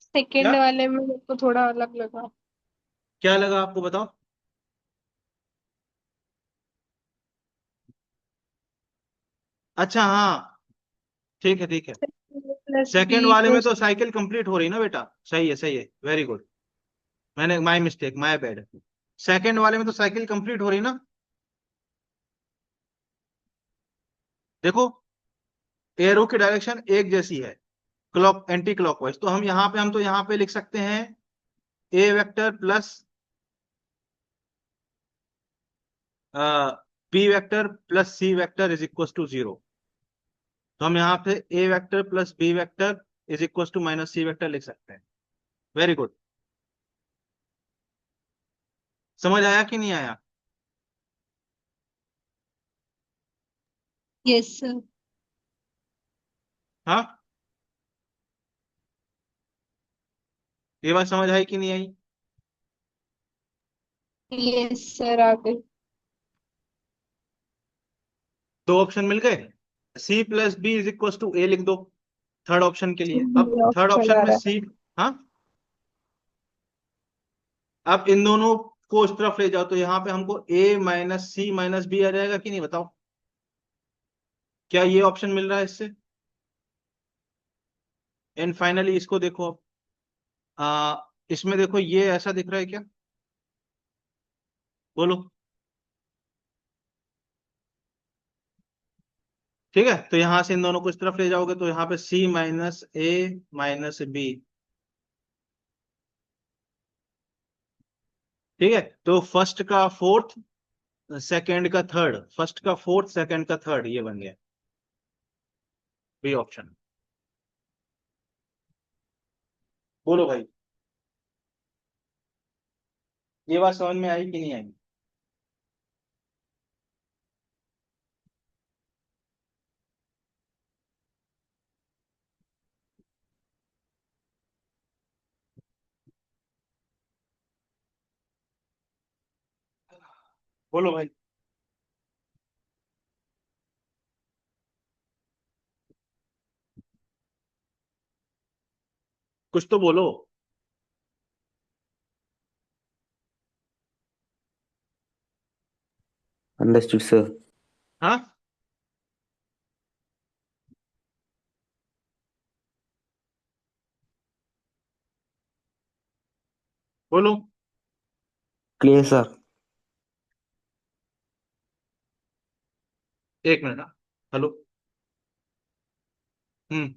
सेकेंड वाले में मेरे को थोड़ा अलग लगा। क्या लगा आपको, बताओ। अच्छा हाँ, ठीक है ठीक है। प्लस बी सेकंड वाले में इक्वल्स तो साइकिल कंप्लीट हो रही ना बेटा, सही है, वेरी गुड, मैंने my mistake, my bad. Second वाले में तो साइकिल कंप्लीट हो रही ना, देखो एरो की डायरेक्शन एक जैसी है, क्लॉक एंटी क्लॉकवाइज, तो हम तो यहाँ पे लिख सकते हैं A vector plus B vector plus C vector is equal to 0। तो हम यहाँ पे A vector plus B vector is equal to minus C vector लिख सकते हैं, वेरी गुड। समझ आया कि नहीं आया। Yes sir. हाँ, ये बात समझ आई कि नहीं आई। यस सर आ गई। दो ऑप्शन मिल गए, C plus B is equal to A लिख दो थर्ड ऑप्शन के लिए। अब बी थर्ड ऑप्शन ऑप्शन आ में रहा सी, हाँ, अब इन दोनों को उस तरफ ले जाओ तो यहाँ पे हमको ए माइनस सी माइनस बी आ जाएगा कि नहीं, बताओ क्या ये ऑप्शन मिल रहा है इससे। एंड फाइनली इसको देखो अब, इसमें देखो ये ऐसा दिख रहा है क्या, बोलो। ठीक है, तो यहां से इन दोनों को इस तरफ ले जाओगे तो यहाँ पे सी माइनस ए माइनस बी, ठीक है। तो फर्स्ट का फोर्थ, सेकंड का थर्ड, फर्स्ट का फोर्थ सेकंड का थर्ड, ये बन गया बी ऑप्शन, बोलो भाई। ये बात समझ में आई कि नहीं आई? बोलो भाई। कुछ तो बोलो। Understood, sir. हाँ, बोलो। Clear, sir. एक मिनट। हाँ। हेलो। हम्म।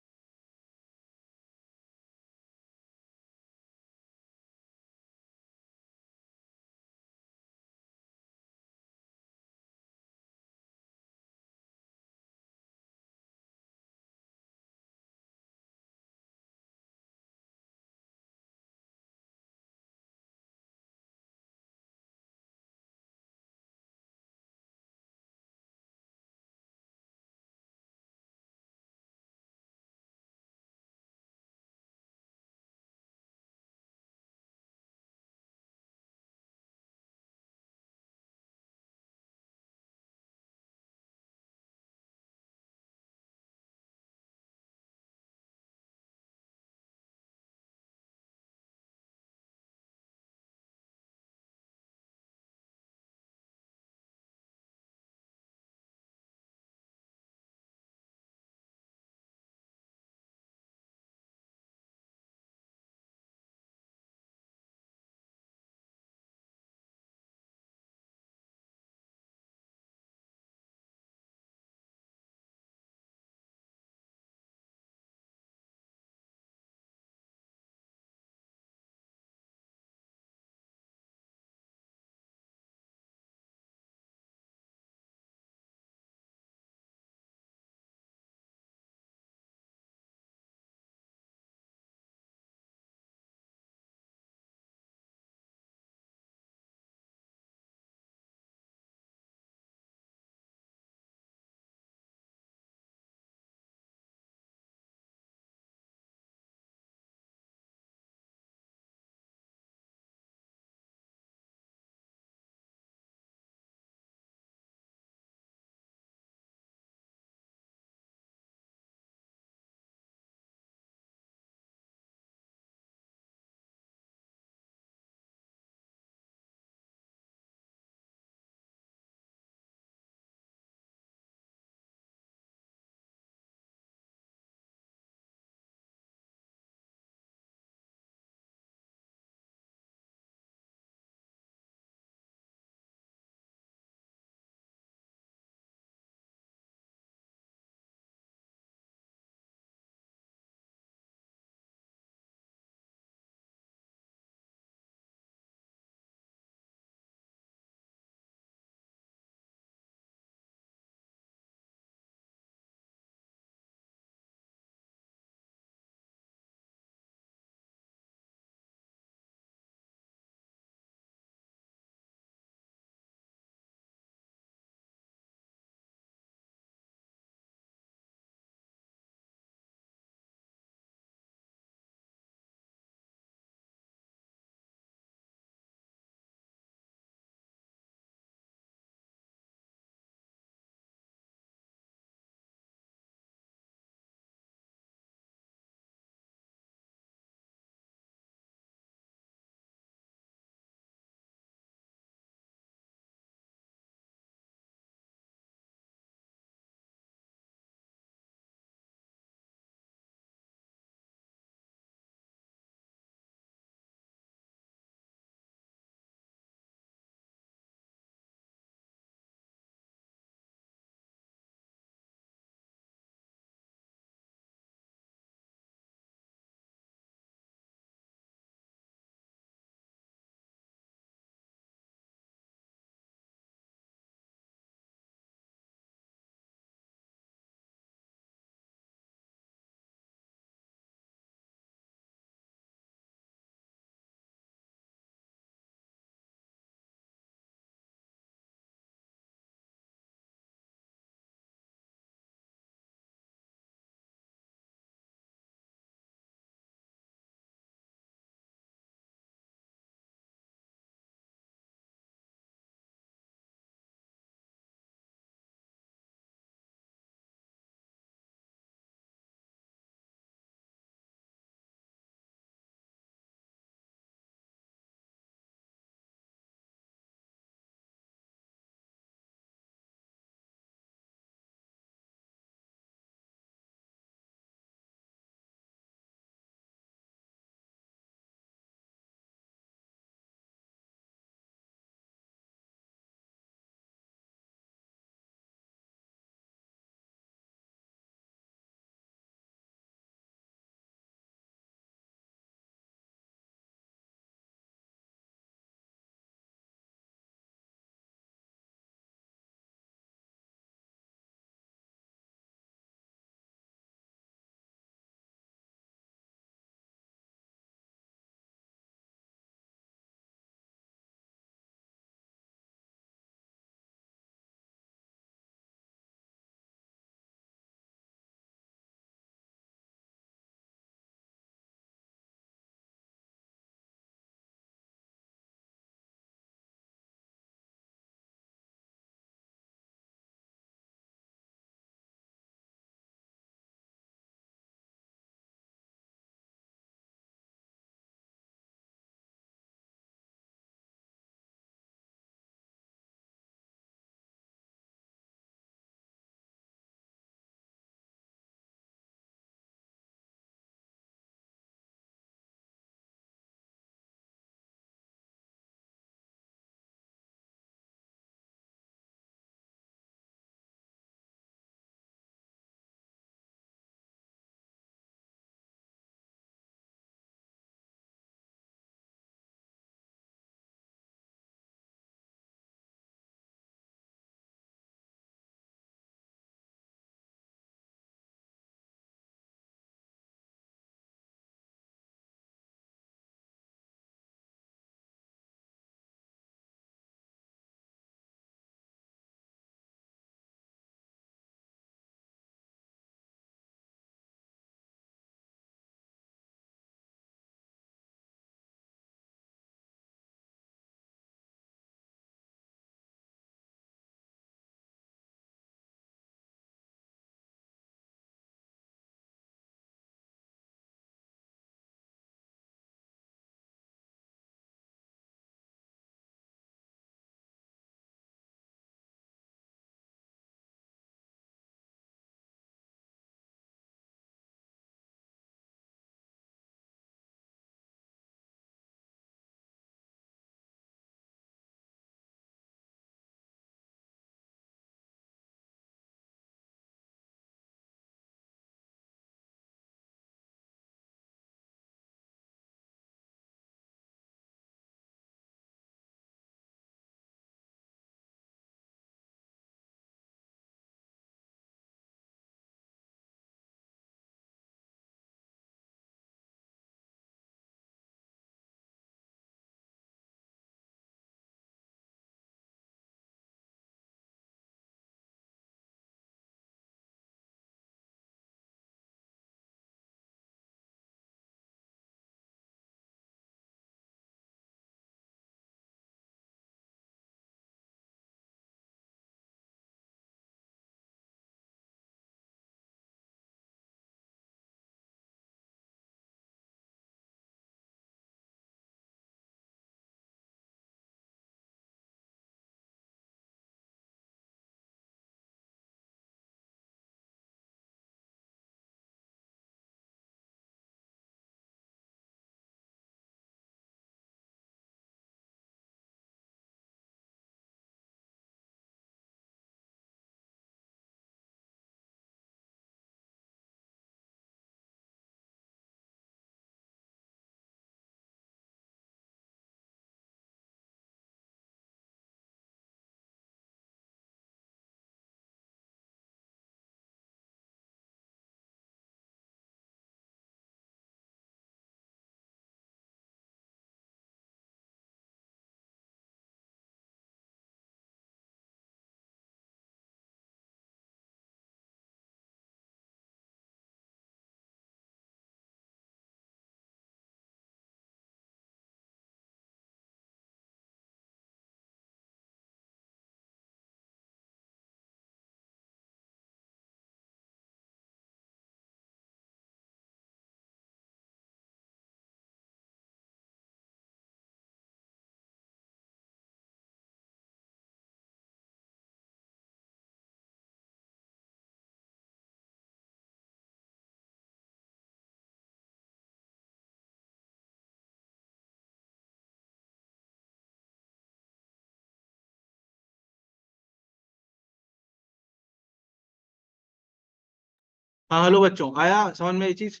हाँ हेलो बच्चों, आया समझ में ये चीज?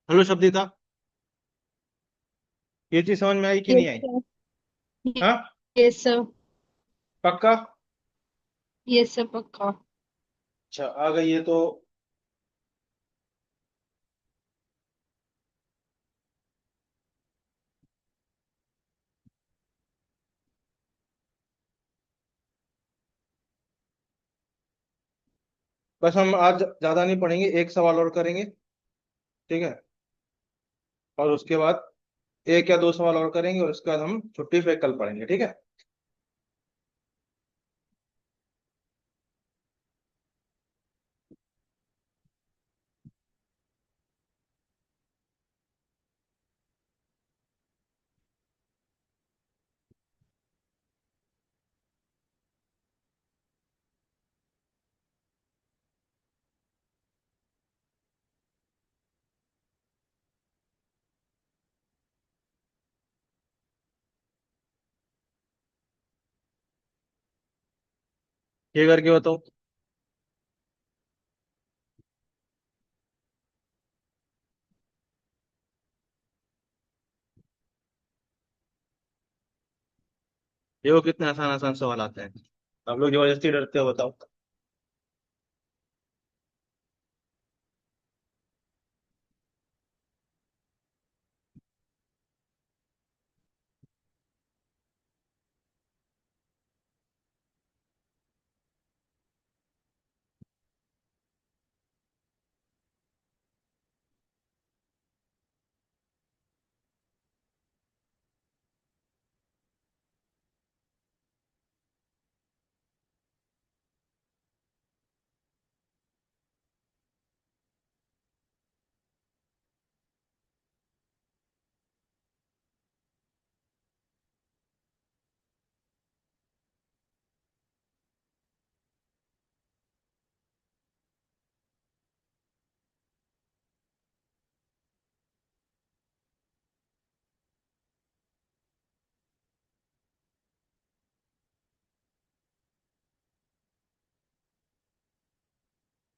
हेलो शब्दिता, ये चीज समझ में आई कि यस नहीं आई? सर। हाँ, यस सर। पक्का? यस सर पक्का। अच्छा, आ गई ये तो। बस हम आज ज्यादा नहीं पढ़ेंगे, एक सवाल और करेंगे, ठीक है? और उसके बाद एक या दो सवाल और करेंगे, और उसके बाद हम छुट्टी पे कल पढ़ेंगे, ठीक है? ये करके बताओ। देखो कितने आसान आसान सवाल आते हैं, आप लोग जबरदस्ती डरते हो, बताओ।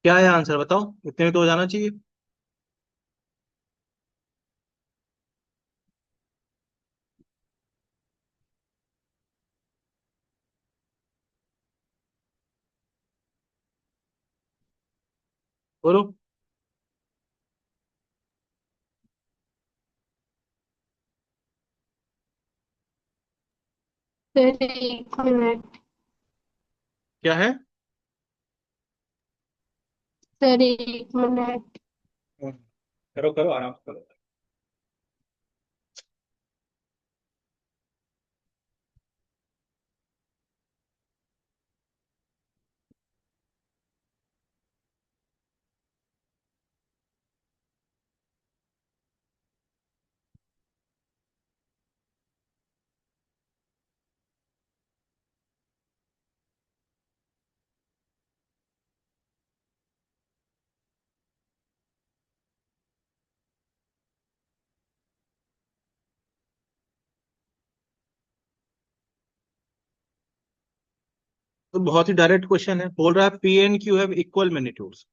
क्या है आंसर, बताओ, इतने में तो हो जाना चाहिए। बोलो। Sir 1 minute. क्या है? Sir 1 minute. करो करो, आराम से करो। तो बहुत ही डायरेक्ट क्वेश्चन है, बोल रहा है P and Q have equal magnitudes,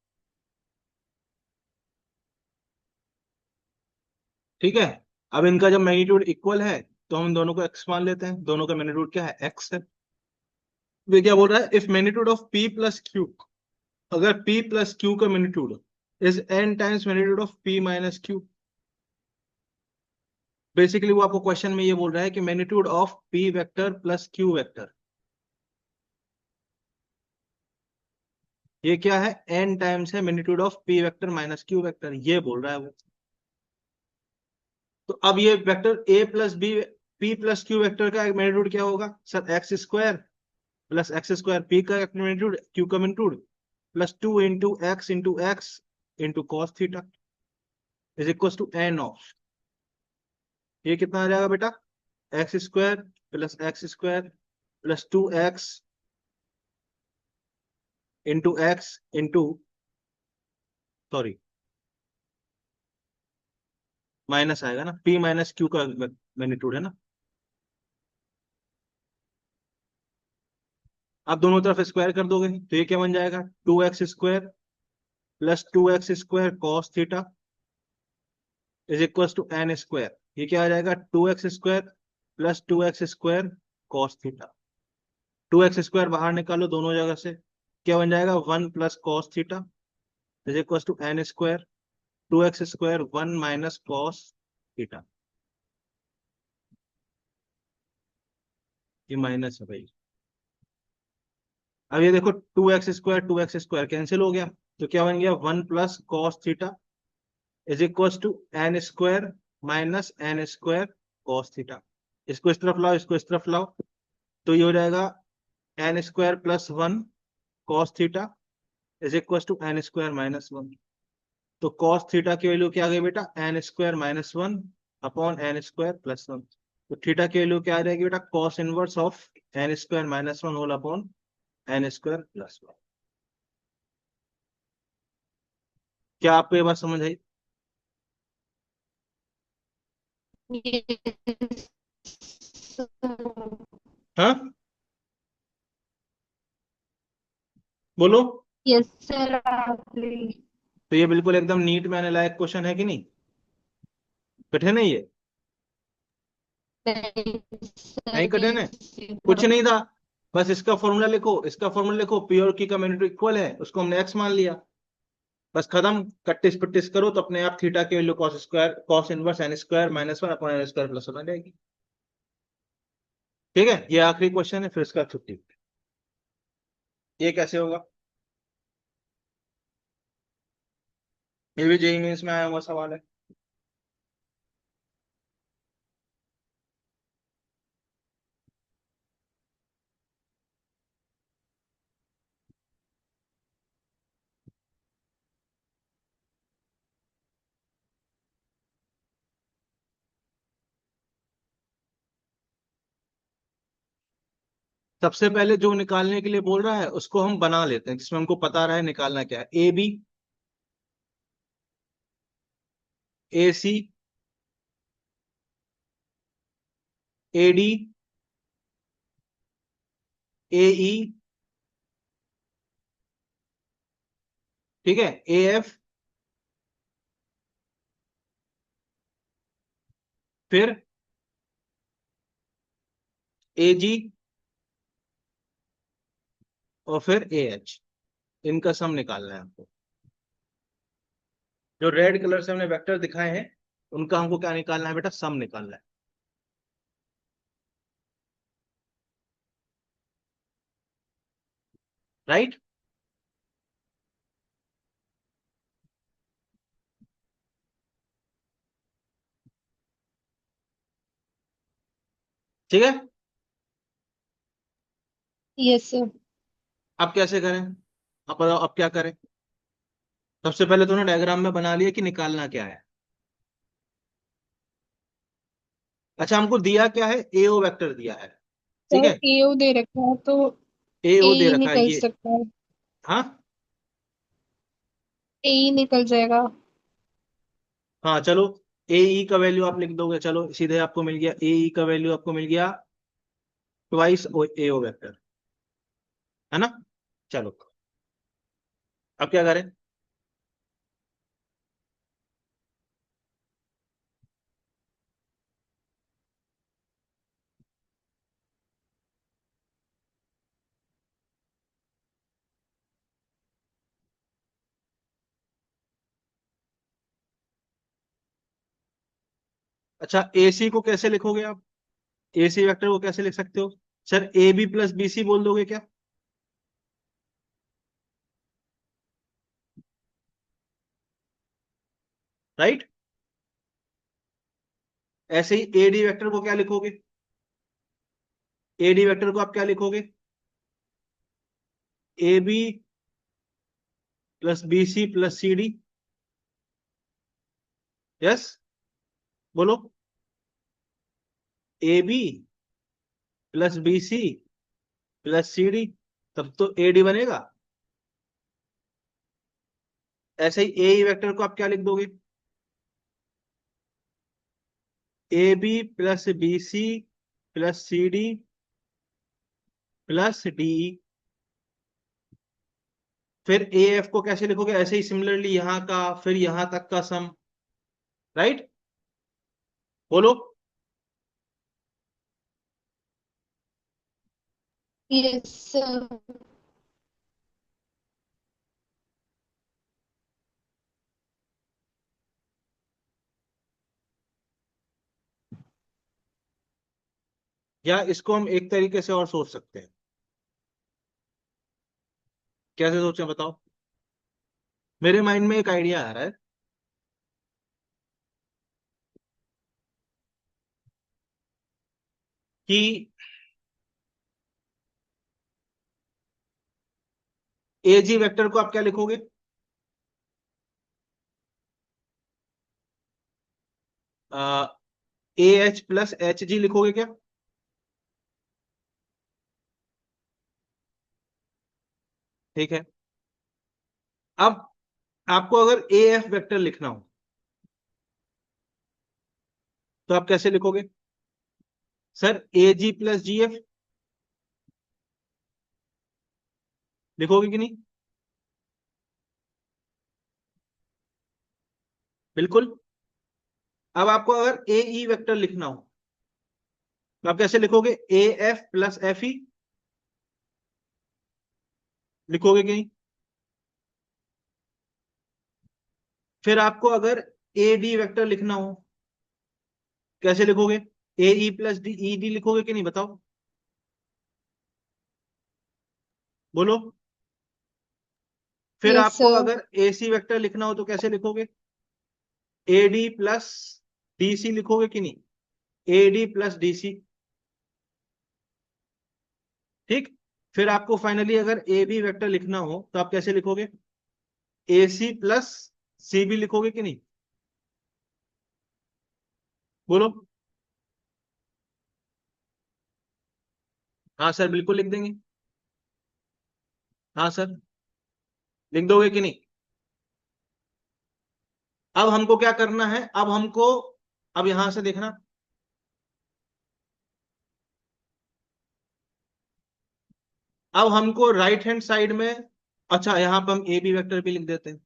ठीक है? अब इनका जब मैग्नीट्यूड इक्वल है, तो हम दोनों को एक्स मान लेते हैं, दोनों का मैग्नीट्यूड क्या है, एक्स है। वे क्या बोल रहा है, if magnitude of P plus Q, अगर p प्लस q का magnitude is n times magnitude of p minus q। Basically वो आपको क्वेश्चन में ये बोल रहा है कि magnitude of p vector plus q vector, ये क्या है, n टाइम्स है magnitude of p vector minus q vector, ये बोल रहा है वो। तो अब ये vector a plus b, p plus q vector का मैग्नीट्यूड क्या होगा sir, X square plus X square, p का मैग्नीट्यूड, q का magnitude, plus 2 into X into cos theta is equal to n of, ये कितना आ जाएगा बेटा, X square plus 2x into X into, sorry, minus आएगा ना, p माइनस क्यू का मैग्नीट्यूड है ना। आप दोनों तरफ स्क्वायर कर दोगे तो ये क्या बन जाएगा, 2x² plus 2x² cos theta is equal to n²। ये क्या आ जाएगा, 2x² plus 2x² cos theta. 2x² बाहर निकालो दोनों जगह से, क्या बन जाएगा, 1 plus cos theta is equal to n²। 2x² 1 minus cos theta, ये माइनस है भाई। अब ये देखो 2x² कैंसिल हो गया, तो क्या बन गया, 1 plus cos theta is equal to n² minus n² cos theta. इसको इस तरफ लाओ, इसको इस तरफ लाओ, तो ये हो जाएगा n² plus 1 cos theta is equal to n² minus 1। तो कॉस थीटा की वैल्यू क्या आ गई बेटा, n² minus 1 upon n² plus 1। तो थीटा की वैल्यू क्या आ जाएगी बेटा, cos inverse of n² minus 1 whole upon n² plus 1। क्या आपको ये बात समझ आई? Yes, sir. हाँ, बोलो। Yes, sir. आपने तो ये बिल्कुल एकदम नीट में आने लायक क्वेश्चन है कि नहीं, कठिन है ये? नहीं नहीं सर, कठिन है, इसी कुछ तरह। नहीं था। बस इसका फॉर्मूला लिखो, इसका फॉर्मूला लिखो, पी और की का मैग्नीट्यूड इक्वल है, उसको हमने एक्स मान लिया, बस खत्म। कट्टिस पिट्टिस करो तो अपने आप थीटा की value cos inverse n² minus 1 upon n² plus 1 आ जाएगी। ठीक है, ये आखिरी क्वेश्चन है, फिर इसका छुट्टी। ये कैसे होगा, ये भी जेईई मेंस में आया हुआ सवाल है। सबसे पहले जो निकालने के लिए बोल रहा है उसको हम बना लेते हैं, जिसमें हमको पता रहा है निकालना क्या है। A B, A C, A D, ए ई, ठीक है, ए एफ, फिर ए जी, और फिर ए एच। इनका सम निकालना है हमको। जो रेड कलर से हमने वेक्टर दिखाए हैं उनका हमको क्या निकालना है बेटा, सम निकालना है। राइट, ठीक है। Yes sir. अब कैसे करें, अब बताओ अब क्या करें। सबसे पहले तूने डायग्राम में बना लिया कि निकालना क्या है। अच्छा, हमको दिया क्या है, एओ वेक्टर दिया है, ठीक सर है। एओ दे रखा है तो ए एओ दे ही रखा है निकल ये, सकता है। हाँ। ए ही निकल जाएगा। हाँ चलो, ए ई का वैल्यू आप लिख दोगे, चलो सीधे आपको मिल गया, ए ई का वैल्यू आपको मिल गया ट्वाइस एओ वेक्टर, है ना। चलो अब क्या करें। अच्छा, ए सी को कैसे लिखोगे आप, ए सी वेक्टर को कैसे लिख सकते हो? Sir A B plus B C बोल दोगे क्या, राइट। ऐसे ही ए डी वेक्टर को क्या लिखोगे, ए डी वेक्टर को आप क्या लिखोगे, A B plus B C plus C D. Yes, बोलो, A B plus B C plus C D, तब तो ए डी बनेगा। ऐसे ही ए वेक्टर को आप क्या लिख दोगे, A B plus B C plus C D plus D. फिर ए एफ को कैसे लिखोगे, ऐसे ही सिमिलरली यहाँ का, फिर यहाँ तक का सम, राइट? बोलो। Yes sir. या इसको हम एक तरीके से और सोच सकते हैं। कैसे सोचें बताओ? मेरे माइंड में एक आइडिया आ रहा है कि ए जी वेक्टर को आप क्या लिखोगे? ए एच प्लस एच जी लिखोगे क्या? ठीक है। अब आपको अगर ए एफ वेक्टर लिखना हो तो आप कैसे लिखोगे? सर ए जी प्लस जी एफ लिखोगे कि नहीं? बिल्कुल। अब आपको अगर ए ई वेक्टर लिखना हो तो आप कैसे लिखोगे? ए एफ प्लस एफ ई लिखोगे कि नहीं? फिर आपको अगर ए डी वेक्टर लिखना हो कैसे लिखोगे? A E plus D E D लिखोगे कि नहीं बताओ? बोलो। फिर यस आपको सर। अगर ए सी वेक्टर लिखना हो तो कैसे लिखोगे? A D plus D C लिखोगे कि नहीं? A D plus D C. ठीक। फिर आपको फाइनली अगर ए बी वेक्टर लिखना हो तो आप कैसे लिखोगे? ए सी प्लस सी बी लिखोगे कि नहीं? बोलो। हाँ सर बिल्कुल लिख देंगे। हाँ सर, लिख दोगे कि नहीं? अब हमको क्या करना है, अब हमको, अब यहां से देखना, अब हमको राइट हैंड साइड में, अच्छा यहां पर हम ए बी वेक्टर भी लिख देते हैं।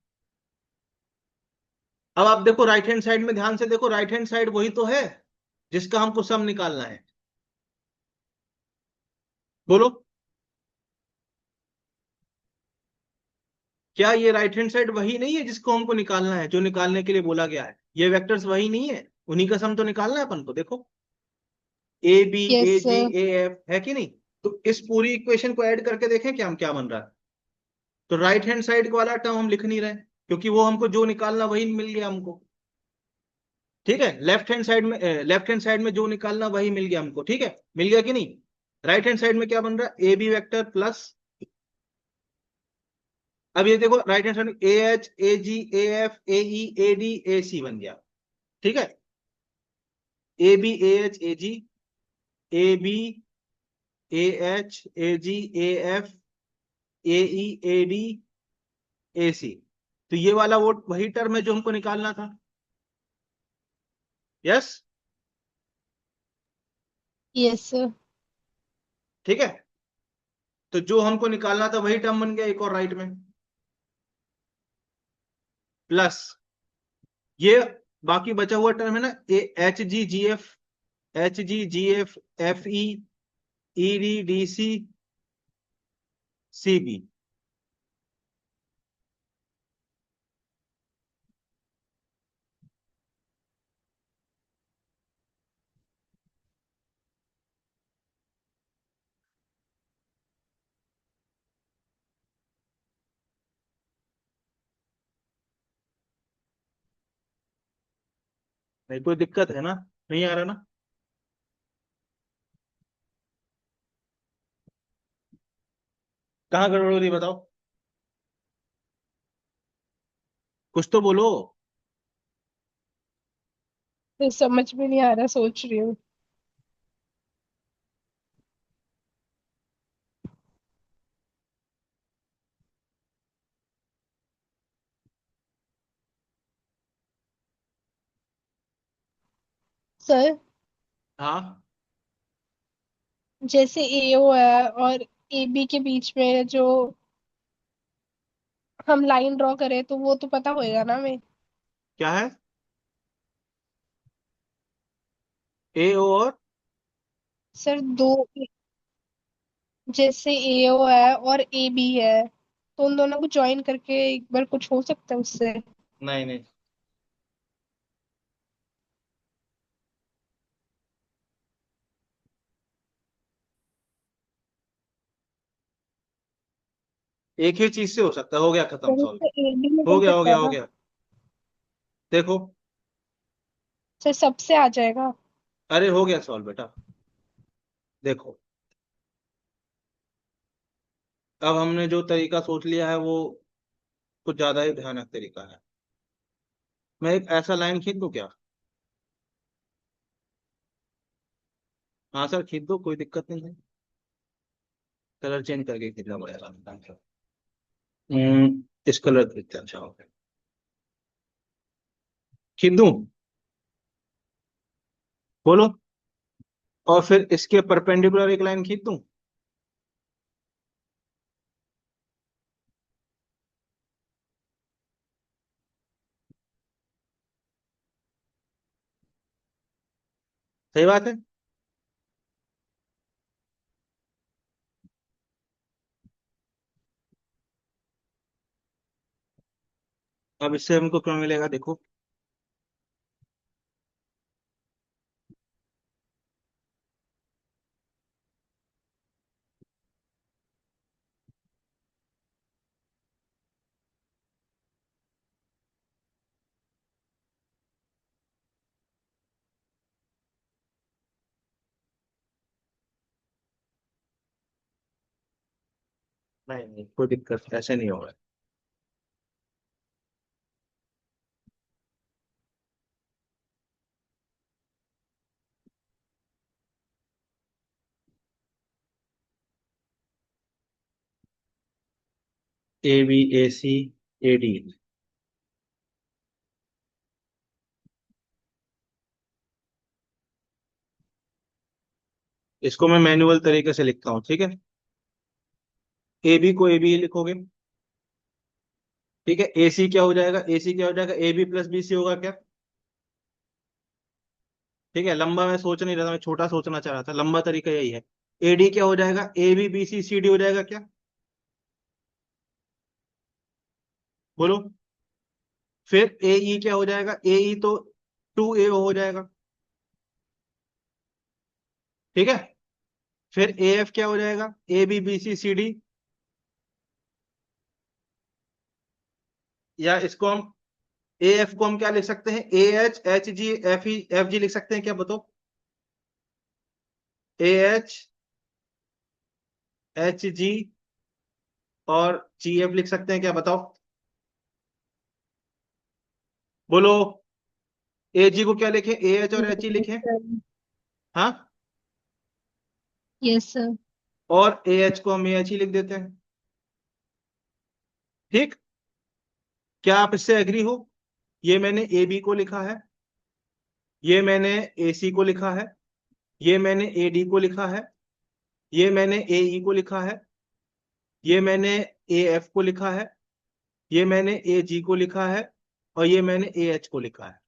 अब आप देखो राइट हैंड साइड में, ध्यान से देखो, राइट हैंड साइड वही तो है जिसका हमको सम निकालना है। बोलो। क्या ये राइट हैंड साइड वही नहीं है जिसको हमको निकालना है, जो निकालने के लिए बोला गया है? ये वेक्टर्स वही नहीं है? उन्हीं का सम तो निकालना है अपन को। देखो A B yes A G sir. A F है कि नहीं? तो इस पूरी इक्वेशन को ऐड करके देखें क्या हम क्या बन रहा है। तो राइट हैंड साइड वाला टर्म हम लिख नहीं रहे क्योंकि वो हमको जो निकालना वही मिल गया हमको। ठीक है, लेफ्ट हैंड साइड में जो निकालना वही मिल गया हमको। ठीक है, मिल गया कि नहीं? राइट हैंड साइड में क्या बन रहा है? ए बी वेक्टर प्लस, अब ये देखो राइट हैंड साइड में A H A G A F A E A D A C बन गया। ठीक है, A B A H A G A B A H A G A F A E A D A C. तो ये वाला वो वही term है जो हमको निकालना था। यस। Yes sir. ठीक है, तो जो हमको निकालना था वही टर्म बन गया एक और राइट में, प्लस ये बाकी बचा हुआ टर्म है ना, H G G F, H G G F F E E D D C C B. नहीं कोई दिक्कत है ना? नहीं आ रहा ना? कहाँ गड़बड़ हो रही है बताओ, कुछ तो बोलो। तो समझ में नहीं आ रहा, सोच रही हूँ। सर, हाँ जैसे ए ओ है और ए बी के बीच में जो हम लाइन ड्रॉ करें तो वो तो पता होएगा ना हमें। क्या है? ए ओ और सर दो, जैसे ए ओ है और ए बी है, तो उन दोनों को ज्वाइन करके एक बार कुछ हो सकता है उससे। नहीं नहीं, एक ही चीज से हो सकता है। हो गया, खत्म, सर सॉल्व। उससे ए बी हो निकल गया हो सकता गया है हो ना। गया। देखो, सर सबसे आ जाएगा। अरे हो गया सॉल्व बेटा। देखो, अब हमने जो तरीका सोच लिया है वो कुछ ज्यादा ही भयानक तरीका है। मैं एक ऐसा लाइन खींच दूं क्या? हाँ सर, खींच दो, कोई दिक्कत नहीं है। कलर चेंज करके खींचना पड़ेगा। इस कलर खींचते हैं, अच्छा हो गया। खींच दूं? बोलो। और फिर इसके परपेंडिकुलर एक लाइन खींच दूं? सही बात है। अब इससे हमको क्या मिलेगा, देखो। नहीं नहीं, कोई दिक्कत, ऐसे नहीं होगा। A B A C A D. इसको मैं मैन्युअल तरीके से लिखता हूँ, ठीक है। ए बी को ए बी लिखोगे, ठीक है। ए सी क्या हो जाएगा, ए सी क्या हो जाएगा, A B plus B C होगा क्या? ठीक है, लंबा मैं सोच नहीं रहा था, मैं छोटा सोचना चाह रहा था। लंबा तरीका यही है। ए डी क्या हो जाएगा, A B B C C D हो जाएगा क्या? बोलो। फिर ए ई क्या हो जाएगा, ए ई तो टू ए हो जाएगा, ठीक है। फिर ए एफ क्या हो जाएगा, A B B C C D. या इसको हम, ए एफ को हम क्या लिख सकते हैं, ए एच एच जी एफ ई एफ जी लिख सकते हैं क्या, बताओ? ए एच एच जी और जी एफ लिख सकते हैं क्या, बताओ? बोलो। ए जी को क्या लिखे, ए एच और एच जी लिखे। हाँ। Yes sir. और ए एच को हम ए एच ही लिख देते हैं, ठीक। क्या आप इससे एग्री हो? ये मैंने ए बी को लिखा है, ये मैंने ए सी को लिखा है, ये मैंने ए डी को लिखा है, ये मैंने ए ई को लिखा है, ये मैंने ए एफ को लिखा है, ये मैंने ए जी को लिखा है, और ये मैंने ए एच को लिखा है।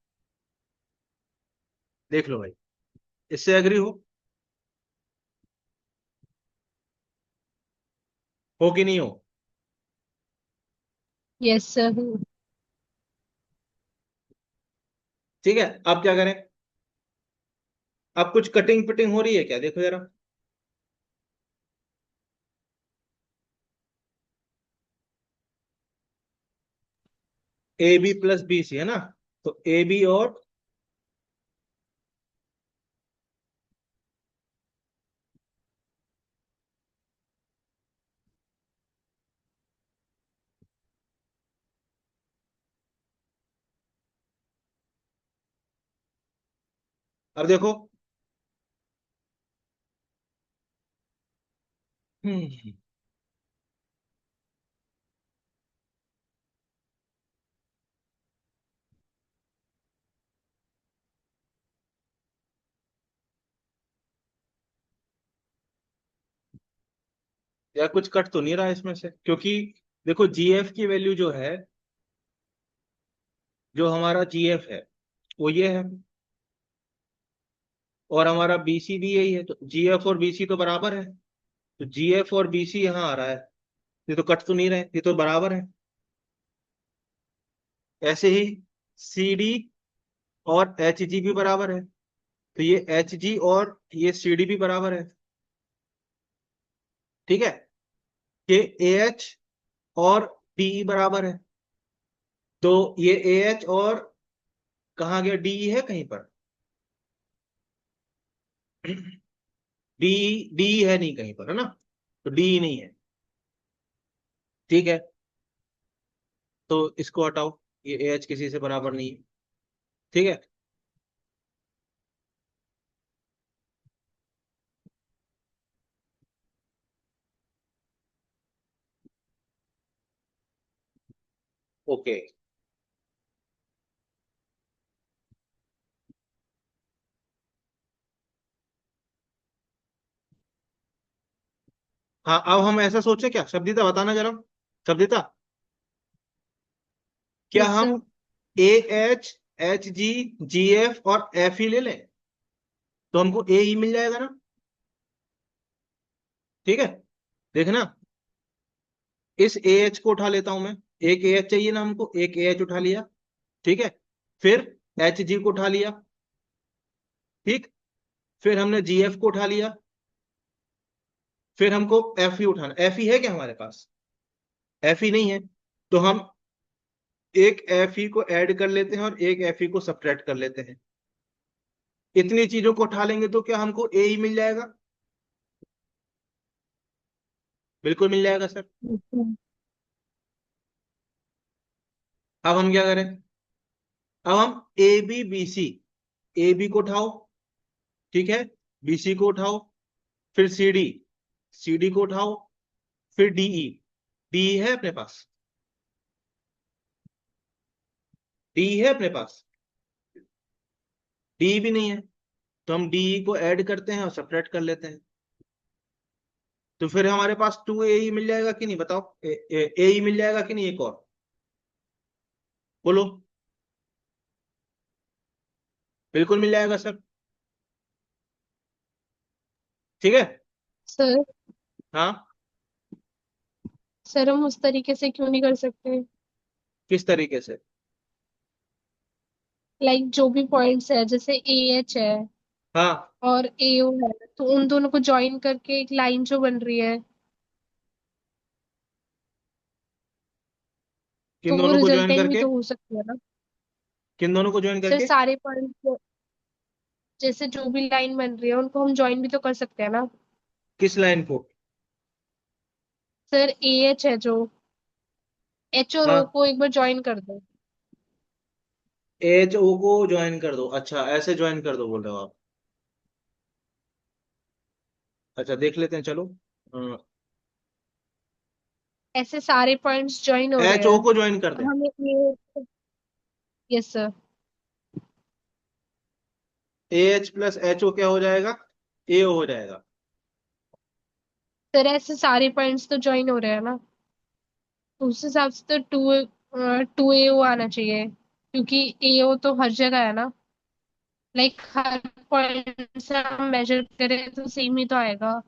देख लो भाई, इससे एग्री हो कि नहीं हो? Yes sir. ठीक है, अब क्या करें? अब कुछ कटिंग पिटिंग हो रही है क्या, देखो जरा। A B plus B C है ना, तो ए बी और, अब देखो। हम्म यार, कुछ कट तो नहीं रहा इसमें से, क्योंकि देखो जीएफ की वैल्यू जो है, जो हमारा जीएफ है वो ये है, और हमारा बीसी भी यही है, तो जीएफ और बीसी तो बराबर है। तो जीएफ और बीसी यहाँ आ रहा है, ये तो कट तो नहीं रहे, ये तो बराबर है। ऐसे ही सीडी और एच जी भी बराबर है, तो ये एच जी और ये सी डी भी बराबर है। ठीक है, ये ए एच और डी बराबर है, तो ये ए एच और कहाँ गया, डी है कहीं पर, डी, डी है नहीं कहीं पर, है ना, तो डी नहीं है। ठीक है, तो इसको हटाओ, ये ए एच किसी से बराबर नहीं है। ठीक है, ओके। हाँ, अब हम ऐसा सोचे क्या, शब्दिता बताना जरा, शब्दिता, क्या यस हम sir. A H, H G, G F और एफ ही ले लें, तो हमको ए ही मिल जाएगा ना। ठीक है, देखना, इस ए एच को उठा लेता हूं मैं, एक ए एच चाहिए ना हमको, एक ए एच उठा लिया। ठीक है, फिर एच जी को उठा लिया। ठीक, फिर हमने जी एफ को उठा लिया, फिर हमको एफ ही उठाना, एफ ही है क्या हमारे पास, एफ ही नहीं है, तो हम एक एफ ही को ऐड कर लेते हैं और एक एफ ही को सब्ट्रैक्ट कर लेते हैं। इतनी चीजों को उठा लेंगे तो क्या हमको ए ही मिल जाएगा, बिल्कुल मिल जाएगा सर। अब हम क्या करें, अब हम A B B C, A B को उठाओ, ठीक है, बीसी को उठाओ, फिर सी डी, सी डी को उठाओ, फिर डीई, डीई है अपने पास, डीई है अपने पास, डीई भी नहीं है, तो हम डीई को ऐड करते हैं और सब्ट्रैक्ट कर लेते हैं। तो फिर हमारे पास टू ए ही मिल जाएगा कि नहीं, बताओ, ए ही मिल जाएगा कि नहीं, एक और बोलो, बिल्कुल मिल जाएगा सर। ठीक है, सर हाँ, सर हम उस तरीके से क्यों नहीं कर सकते? किस तरीके से, लाइक जो भी पॉइंट्स है, जैसे ए एच है हाँ, और ए ओ है, तो उन दोनों को ज्वाइन करके एक लाइन जो बन रही है, किन तो वो दोनों को ज्वाइन रिजल्टेंट भी करके, तो हो सकती है ना। किन दोनों को ज्वाइन सर करके, सारे पॉइंट्स, जैसे जो भी लाइन बन रही है उनको हम ज्वाइन भी तो कर सकते हैं ना। किस लाइन को, सर ए एच है जो, एच और ओ हाँ, को एक बार ज्वाइन कर दो। एच ओ को ज्वाइन कर दो, अच्छा ऐसे ज्वाइन कर दो बोल रहे हो आप, अच्छा देख लेते हैं चलो, ऐसे सारे पॉइंट्स ज्वाइन हो रहे एच ओ हैं, को ज्वाइन कर तो दें, हमें ये, yes sir. A H plus H O क्या हो जाएगा, ए ओ हो जाएगा। सर ऐसे सारे पॉइंट्स तो ज्वाइन हो रहे हैं ना, तो उस हिसाब से तो टू ए ओ आना चाहिए, क्योंकि ए ओ तो हर जगह है ना। लाइक हर पॉइंट से हम मेजर करें तो सेम ही तो आएगा।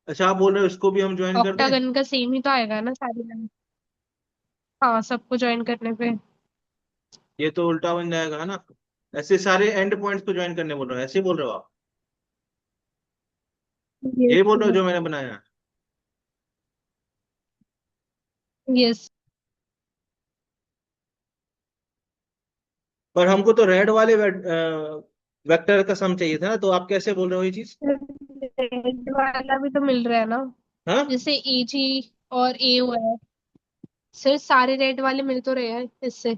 अच्छा, आप बोल रहे हो इसको भी हम ज्वाइन कर दें, ऑक्टागन का सेम ही तो आएगा ना सारी लाइन। हाँ, सबको ज्वाइन करने पे। ये तो उल्टा बन जाएगा, है ना, ऐसे सारे एंड पॉइंट्स को ज्वाइन करने बोल रहे हो, ऐसे ही बोल रहे हो आप, यही बोल रहे हो यस जो मैंने बनाया है। यस। पर हमको तो रेड वाले वेक्टर का सम चाहिए था ना, तो आप कैसे बोल रहे हो ये चीज, रेड वाला भी तो मिल रहा है ना, हाँ, जैसे ए जी और ए ओ है। सर सारे रेड वाले मिल तो रहे हैं इससे।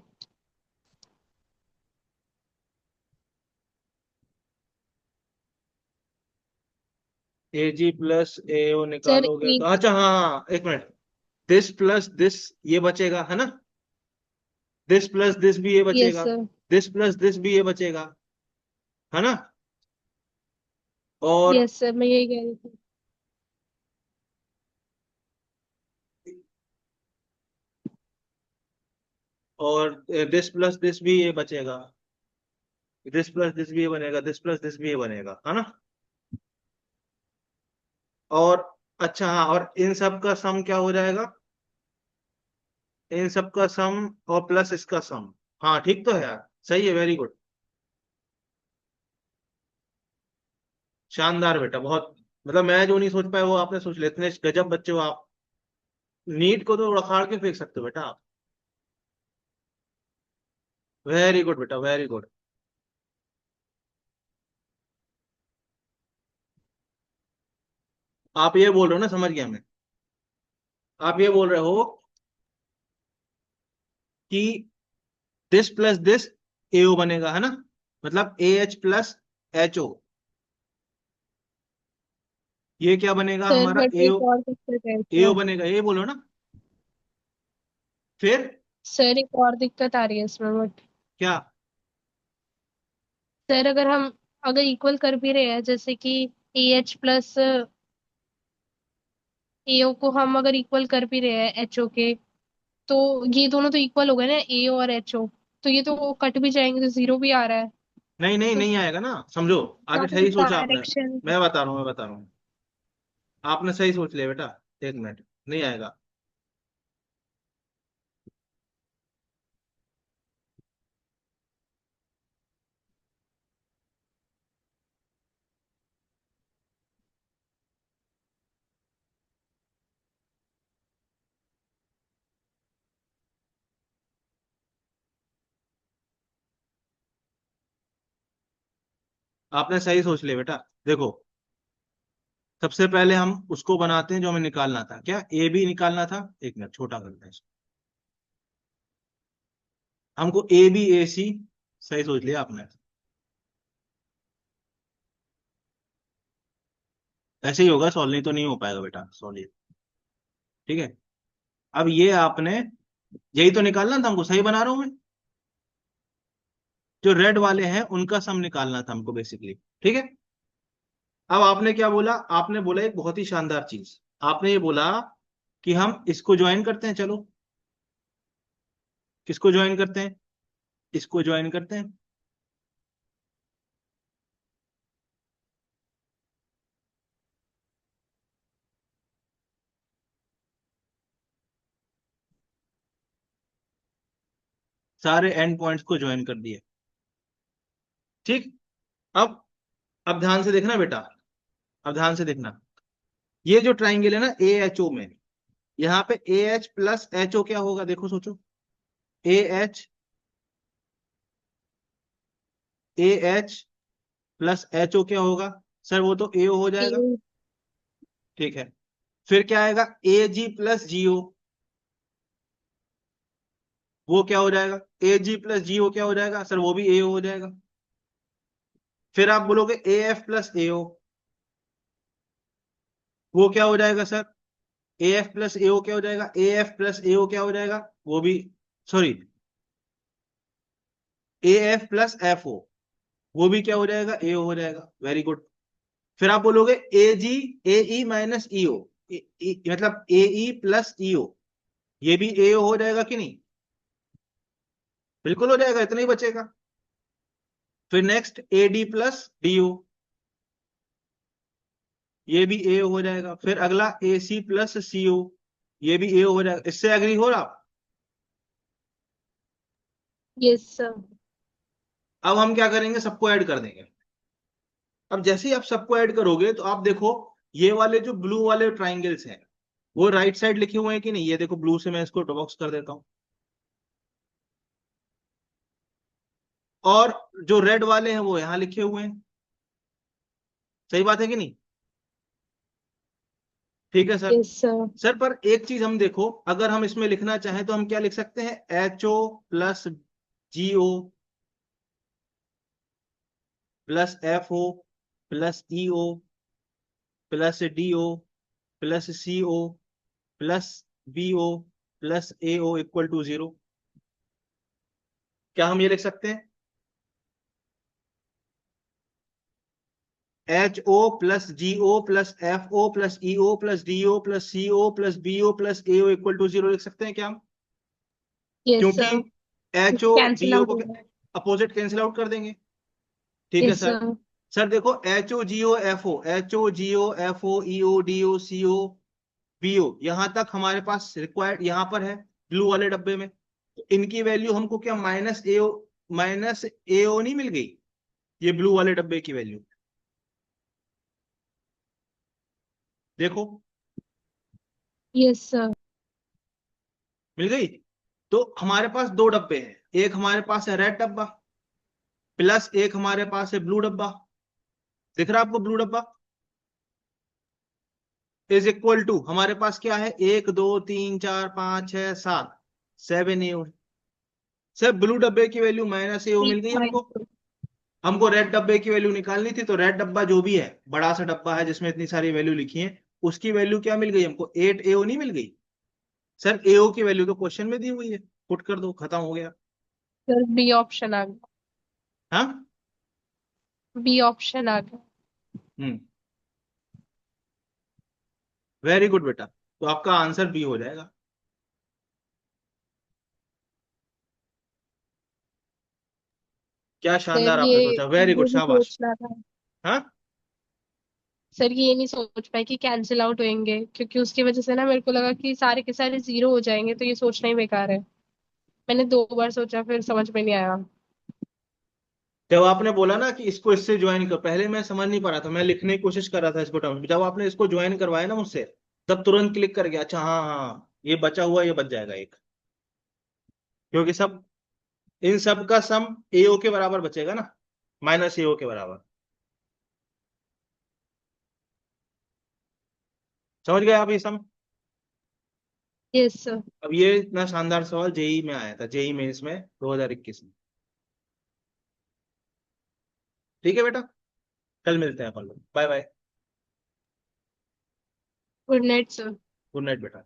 ए जी प्लस ए ओ सर निकालोगे ए, तो, अच्छा हाँ हाँ, एक मिनट, दिस प्लस दिस ये बचेगा, है ना, दिस प्लस दिस भी ये यस बचेगा, सर। दिस प्लस दिस भी ये बचेगा, है ना, और यस सर, मैं यही कह रही थी। और दिस प्लस दिस भी ये बचेगा, दिस प्लस दिस भी ये बनेगा, दिस प्लस दिस भी ये बनेगा, है ना। और अच्छा हाँ, और इन सब का सम क्या हो जाएगा, इन सब का सम और प्लस इसका सम। हाँ ठीक तो है यार, सही है, वेरी गुड, शानदार बेटा, बहुत, मतलब मैं जो नहीं सोच पाया वो आपने सोच लिया, इतने गजब बच्चे हो आप, नीट को तो उखाड़ के फेंक सकते हो बेटा आप। वेरी गुड बेटा, वेरी गुड। आप ये बोल रहे हो ना, समझ गया मैं, आप ये बोल रहे हो कि दिस प्लस दिस एओ बनेगा, है ना, मतलब A H plus H O, ये क्या बनेगा सर हमारा, बट एओ, एक और दिक्कत है एओ क्या? बनेगा, ये बोलो ना, फिर सर एक और दिक्कत आ रही है इसमें बट क्या। सर अगर इक्वल कर भी रहे हैं जैसे कि ए एच प्लस एओ को हम अगर इक्वल कर भी रहे हैं एच ओ के, तो ये दोनों तो इक्वल हो गए ना ए और एच ओ, तो ये तो कट भी जाएंगे तो जीरो भी आ रहा है। नहीं नहीं तो नहीं आएगा ना, समझो, आगे सही सोचा आपने, डायरेक्शन। मैं बता रहा हूँ, मैं बता रहा हूँ, आपने सही सोच लिया बेटा, एक मिनट, नहीं आएगा। आपने सही सोच लिया बेटा, देखो, सबसे पहले हम उसको बनाते हैं जो हमें निकालना था, क्या ए बी निकालना था, एक मिनट छोटा करते हैं इसको। हमको ए बी ए सी, सही सोच लिया आपने, ऐसे ही होगा सॉल्व, नहीं तो नहीं हो पाएगा बेटा सॉल्व, ठीक है। अब ये आपने, यही तो निकालना था हमको, सही बना रहा हूं मैं, जो रेड वाले हैं उनका सम निकालना था हमको बेसिकली, ठीक है। अब आपने क्या बोला, आपने बोला एक बहुत ही शानदार चीज, आपने ये बोला कि हम इसको ज्वाइन करते हैं, चलो, किसको ज्वाइन करते हैं, इसको ज्वाइन करते हैं, सारे एंड पॉइंट्स को ज्वाइन कर दिए, ठीक। अब अब ध्यान से देखना बेटा, अब ध्यान से देखना, ये जो ट्राइंगल है ना ए एच ओ में, यहाँ पे A H plus H O क्या होगा, देखो सोचो, A H, A H plus H O क्या होगा, सर वो तो ए हो जाएगा, ए ठीक है। फिर क्या आएगा, ए जी प्लस जीओ, वो क्या हो जाएगा, ए जी प्लस जीओ क्या हो जाएगा, सर वो भी ए हो जाएगा। फिर आप बोलोगे ए एफ प्लस ए ओ, वो क्या हो जाएगा sir, A F plus A ओ क्या हो जाएगा, ए एफ प्लस ए ओ क्या हो जाएगा, वो भी, sorry, A F plus F O, वो भी क्या हो जाएगा, ए हो जाएगा, वेरी गुड। फिर आप बोलोगे ए जी, ए ई माइनस ई ओ, मतलब ए ई प्लस ई ओ, ये भी ए हो जाएगा कि नहीं, बिल्कुल हो जाएगा, इतना ही बचेगा। फिर next A D plus D O, ये भी ए हो जाएगा। फिर अगला ए सी प्लस सी ओ, ये भी ए हो जाएगा, इससे एग्री हो रहा आप। Yes sir. अब हम क्या करेंगे, सबको ऐड कर देंगे। अब जैसे ही आप सबको ऐड करोगे तो आप देखो, ये वाले जो ब्लू वाले ट्राइंगल्स हैं वो राइट साइड लिखे हुए हैं कि नहीं, ये देखो ब्लू से मैं इसको बॉक्स कर देता हूं, और जो रेड वाले हैं वो यहां लिखे हुए हैं, सही बात है कि नहीं, ठीक है सर। Yes sir. सर पर एक चीज हम देखो, अगर हम इसमें लिखना चाहें तो हम क्या लिख सकते हैं, H O plus G O plus F O plus E O plus D O plus C O plus B O plus A O equal to 0, क्या हम ये लिख सकते हैं, H O plus G O plus F O plus E O plus D O plus C O plus B O plus A O equal to 0 लिख सकते हैं क्या हम, यस क्योंकि sir. H O D cancel ओ out को होगा। Opposite cancel out कर देंगे। ठीक है यस सर। सर। सर देखो HOGO FO HOGO FO EODO CO BO यहां तक हमारे पास रिक्वायर्ड यहां पर है ब्लू वाले डब्बे में। तो इनकी वैल्यू हमको क्या माइनस AO नहीं मिल गई, ये ब्लू वाले डब्बे की वैल्यू देखो यस सर। मिल गई। तो हमारे पास दो डब्बे हैं, एक हमारे पास है रेड डब्बा प्लस एक हमारे पास है ब्लू डब्बा। दिख रहा है आपको ब्लू डब्बा इज इक्वल टू हमारे पास क्या है 1 2 3 4 5 6 7 7AO। सर ब्लू डब्बे की वैल्यू -AO मिल गई हमको। हमको रेड डब्बे की वैल्यू निकालनी थी, तो रेड डब्बा जो भी है बड़ा सा डब्बा है जिसमें इतनी सारी वैल्यू लिखी है, उसकी वैल्यू क्या मिल गई हमको 8AO नहीं मिल गई। सर AO की वैल्यू तो क्वेश्चन में दी हुई है, पुट कर दो खत्म हो गया। सर बी ऑप्शन आ गया। हाँ। बी ऑप्शन आ गया। हम्म। वेरी गुड बेटा, तो आपका आंसर बी हो जाएगा। क्या सर शानदार ये आपने सोचा, वेरी गुड ये भी शाबाश। सोचना था। हाँ। सर ये नहीं सोच पाए कि कैंसिल आउट होंगे, क्योंकि उसकी वजह से ना मेरे को लगा कि सारे के सारे जीरो हो जाएंगे, तो ये सोचना ही बेकार है। मैंने 2 बार सोचा, फिर समझ में नहीं आया। जब आपने बोला ना कि इसको इससे ज्वाइन कर, पहले मैं समझ नहीं पा रहा था, मैं लिखने की कोशिश कर रहा था इसको टर्म, जब आपने इसको ज्वाइन करवाया ना मुझसे, तब तुरंत क्लिक कर गया, अच्छा हाँ हाँ ये बचा हुआ ये बच जाएगा एक, क्योंकि सब इन सब का सम AO के बराबर बचेगा ना, -AO के बराबर। समझ गए आप ये सम। Yes sir. अब ये इतना शानदार सवाल जेई में आया था, जेई मेंस में 2021 में। ठीक है बेटा, कल मिलते हैं अपन लोग, bye bye. Good night sir. Good night बेटा।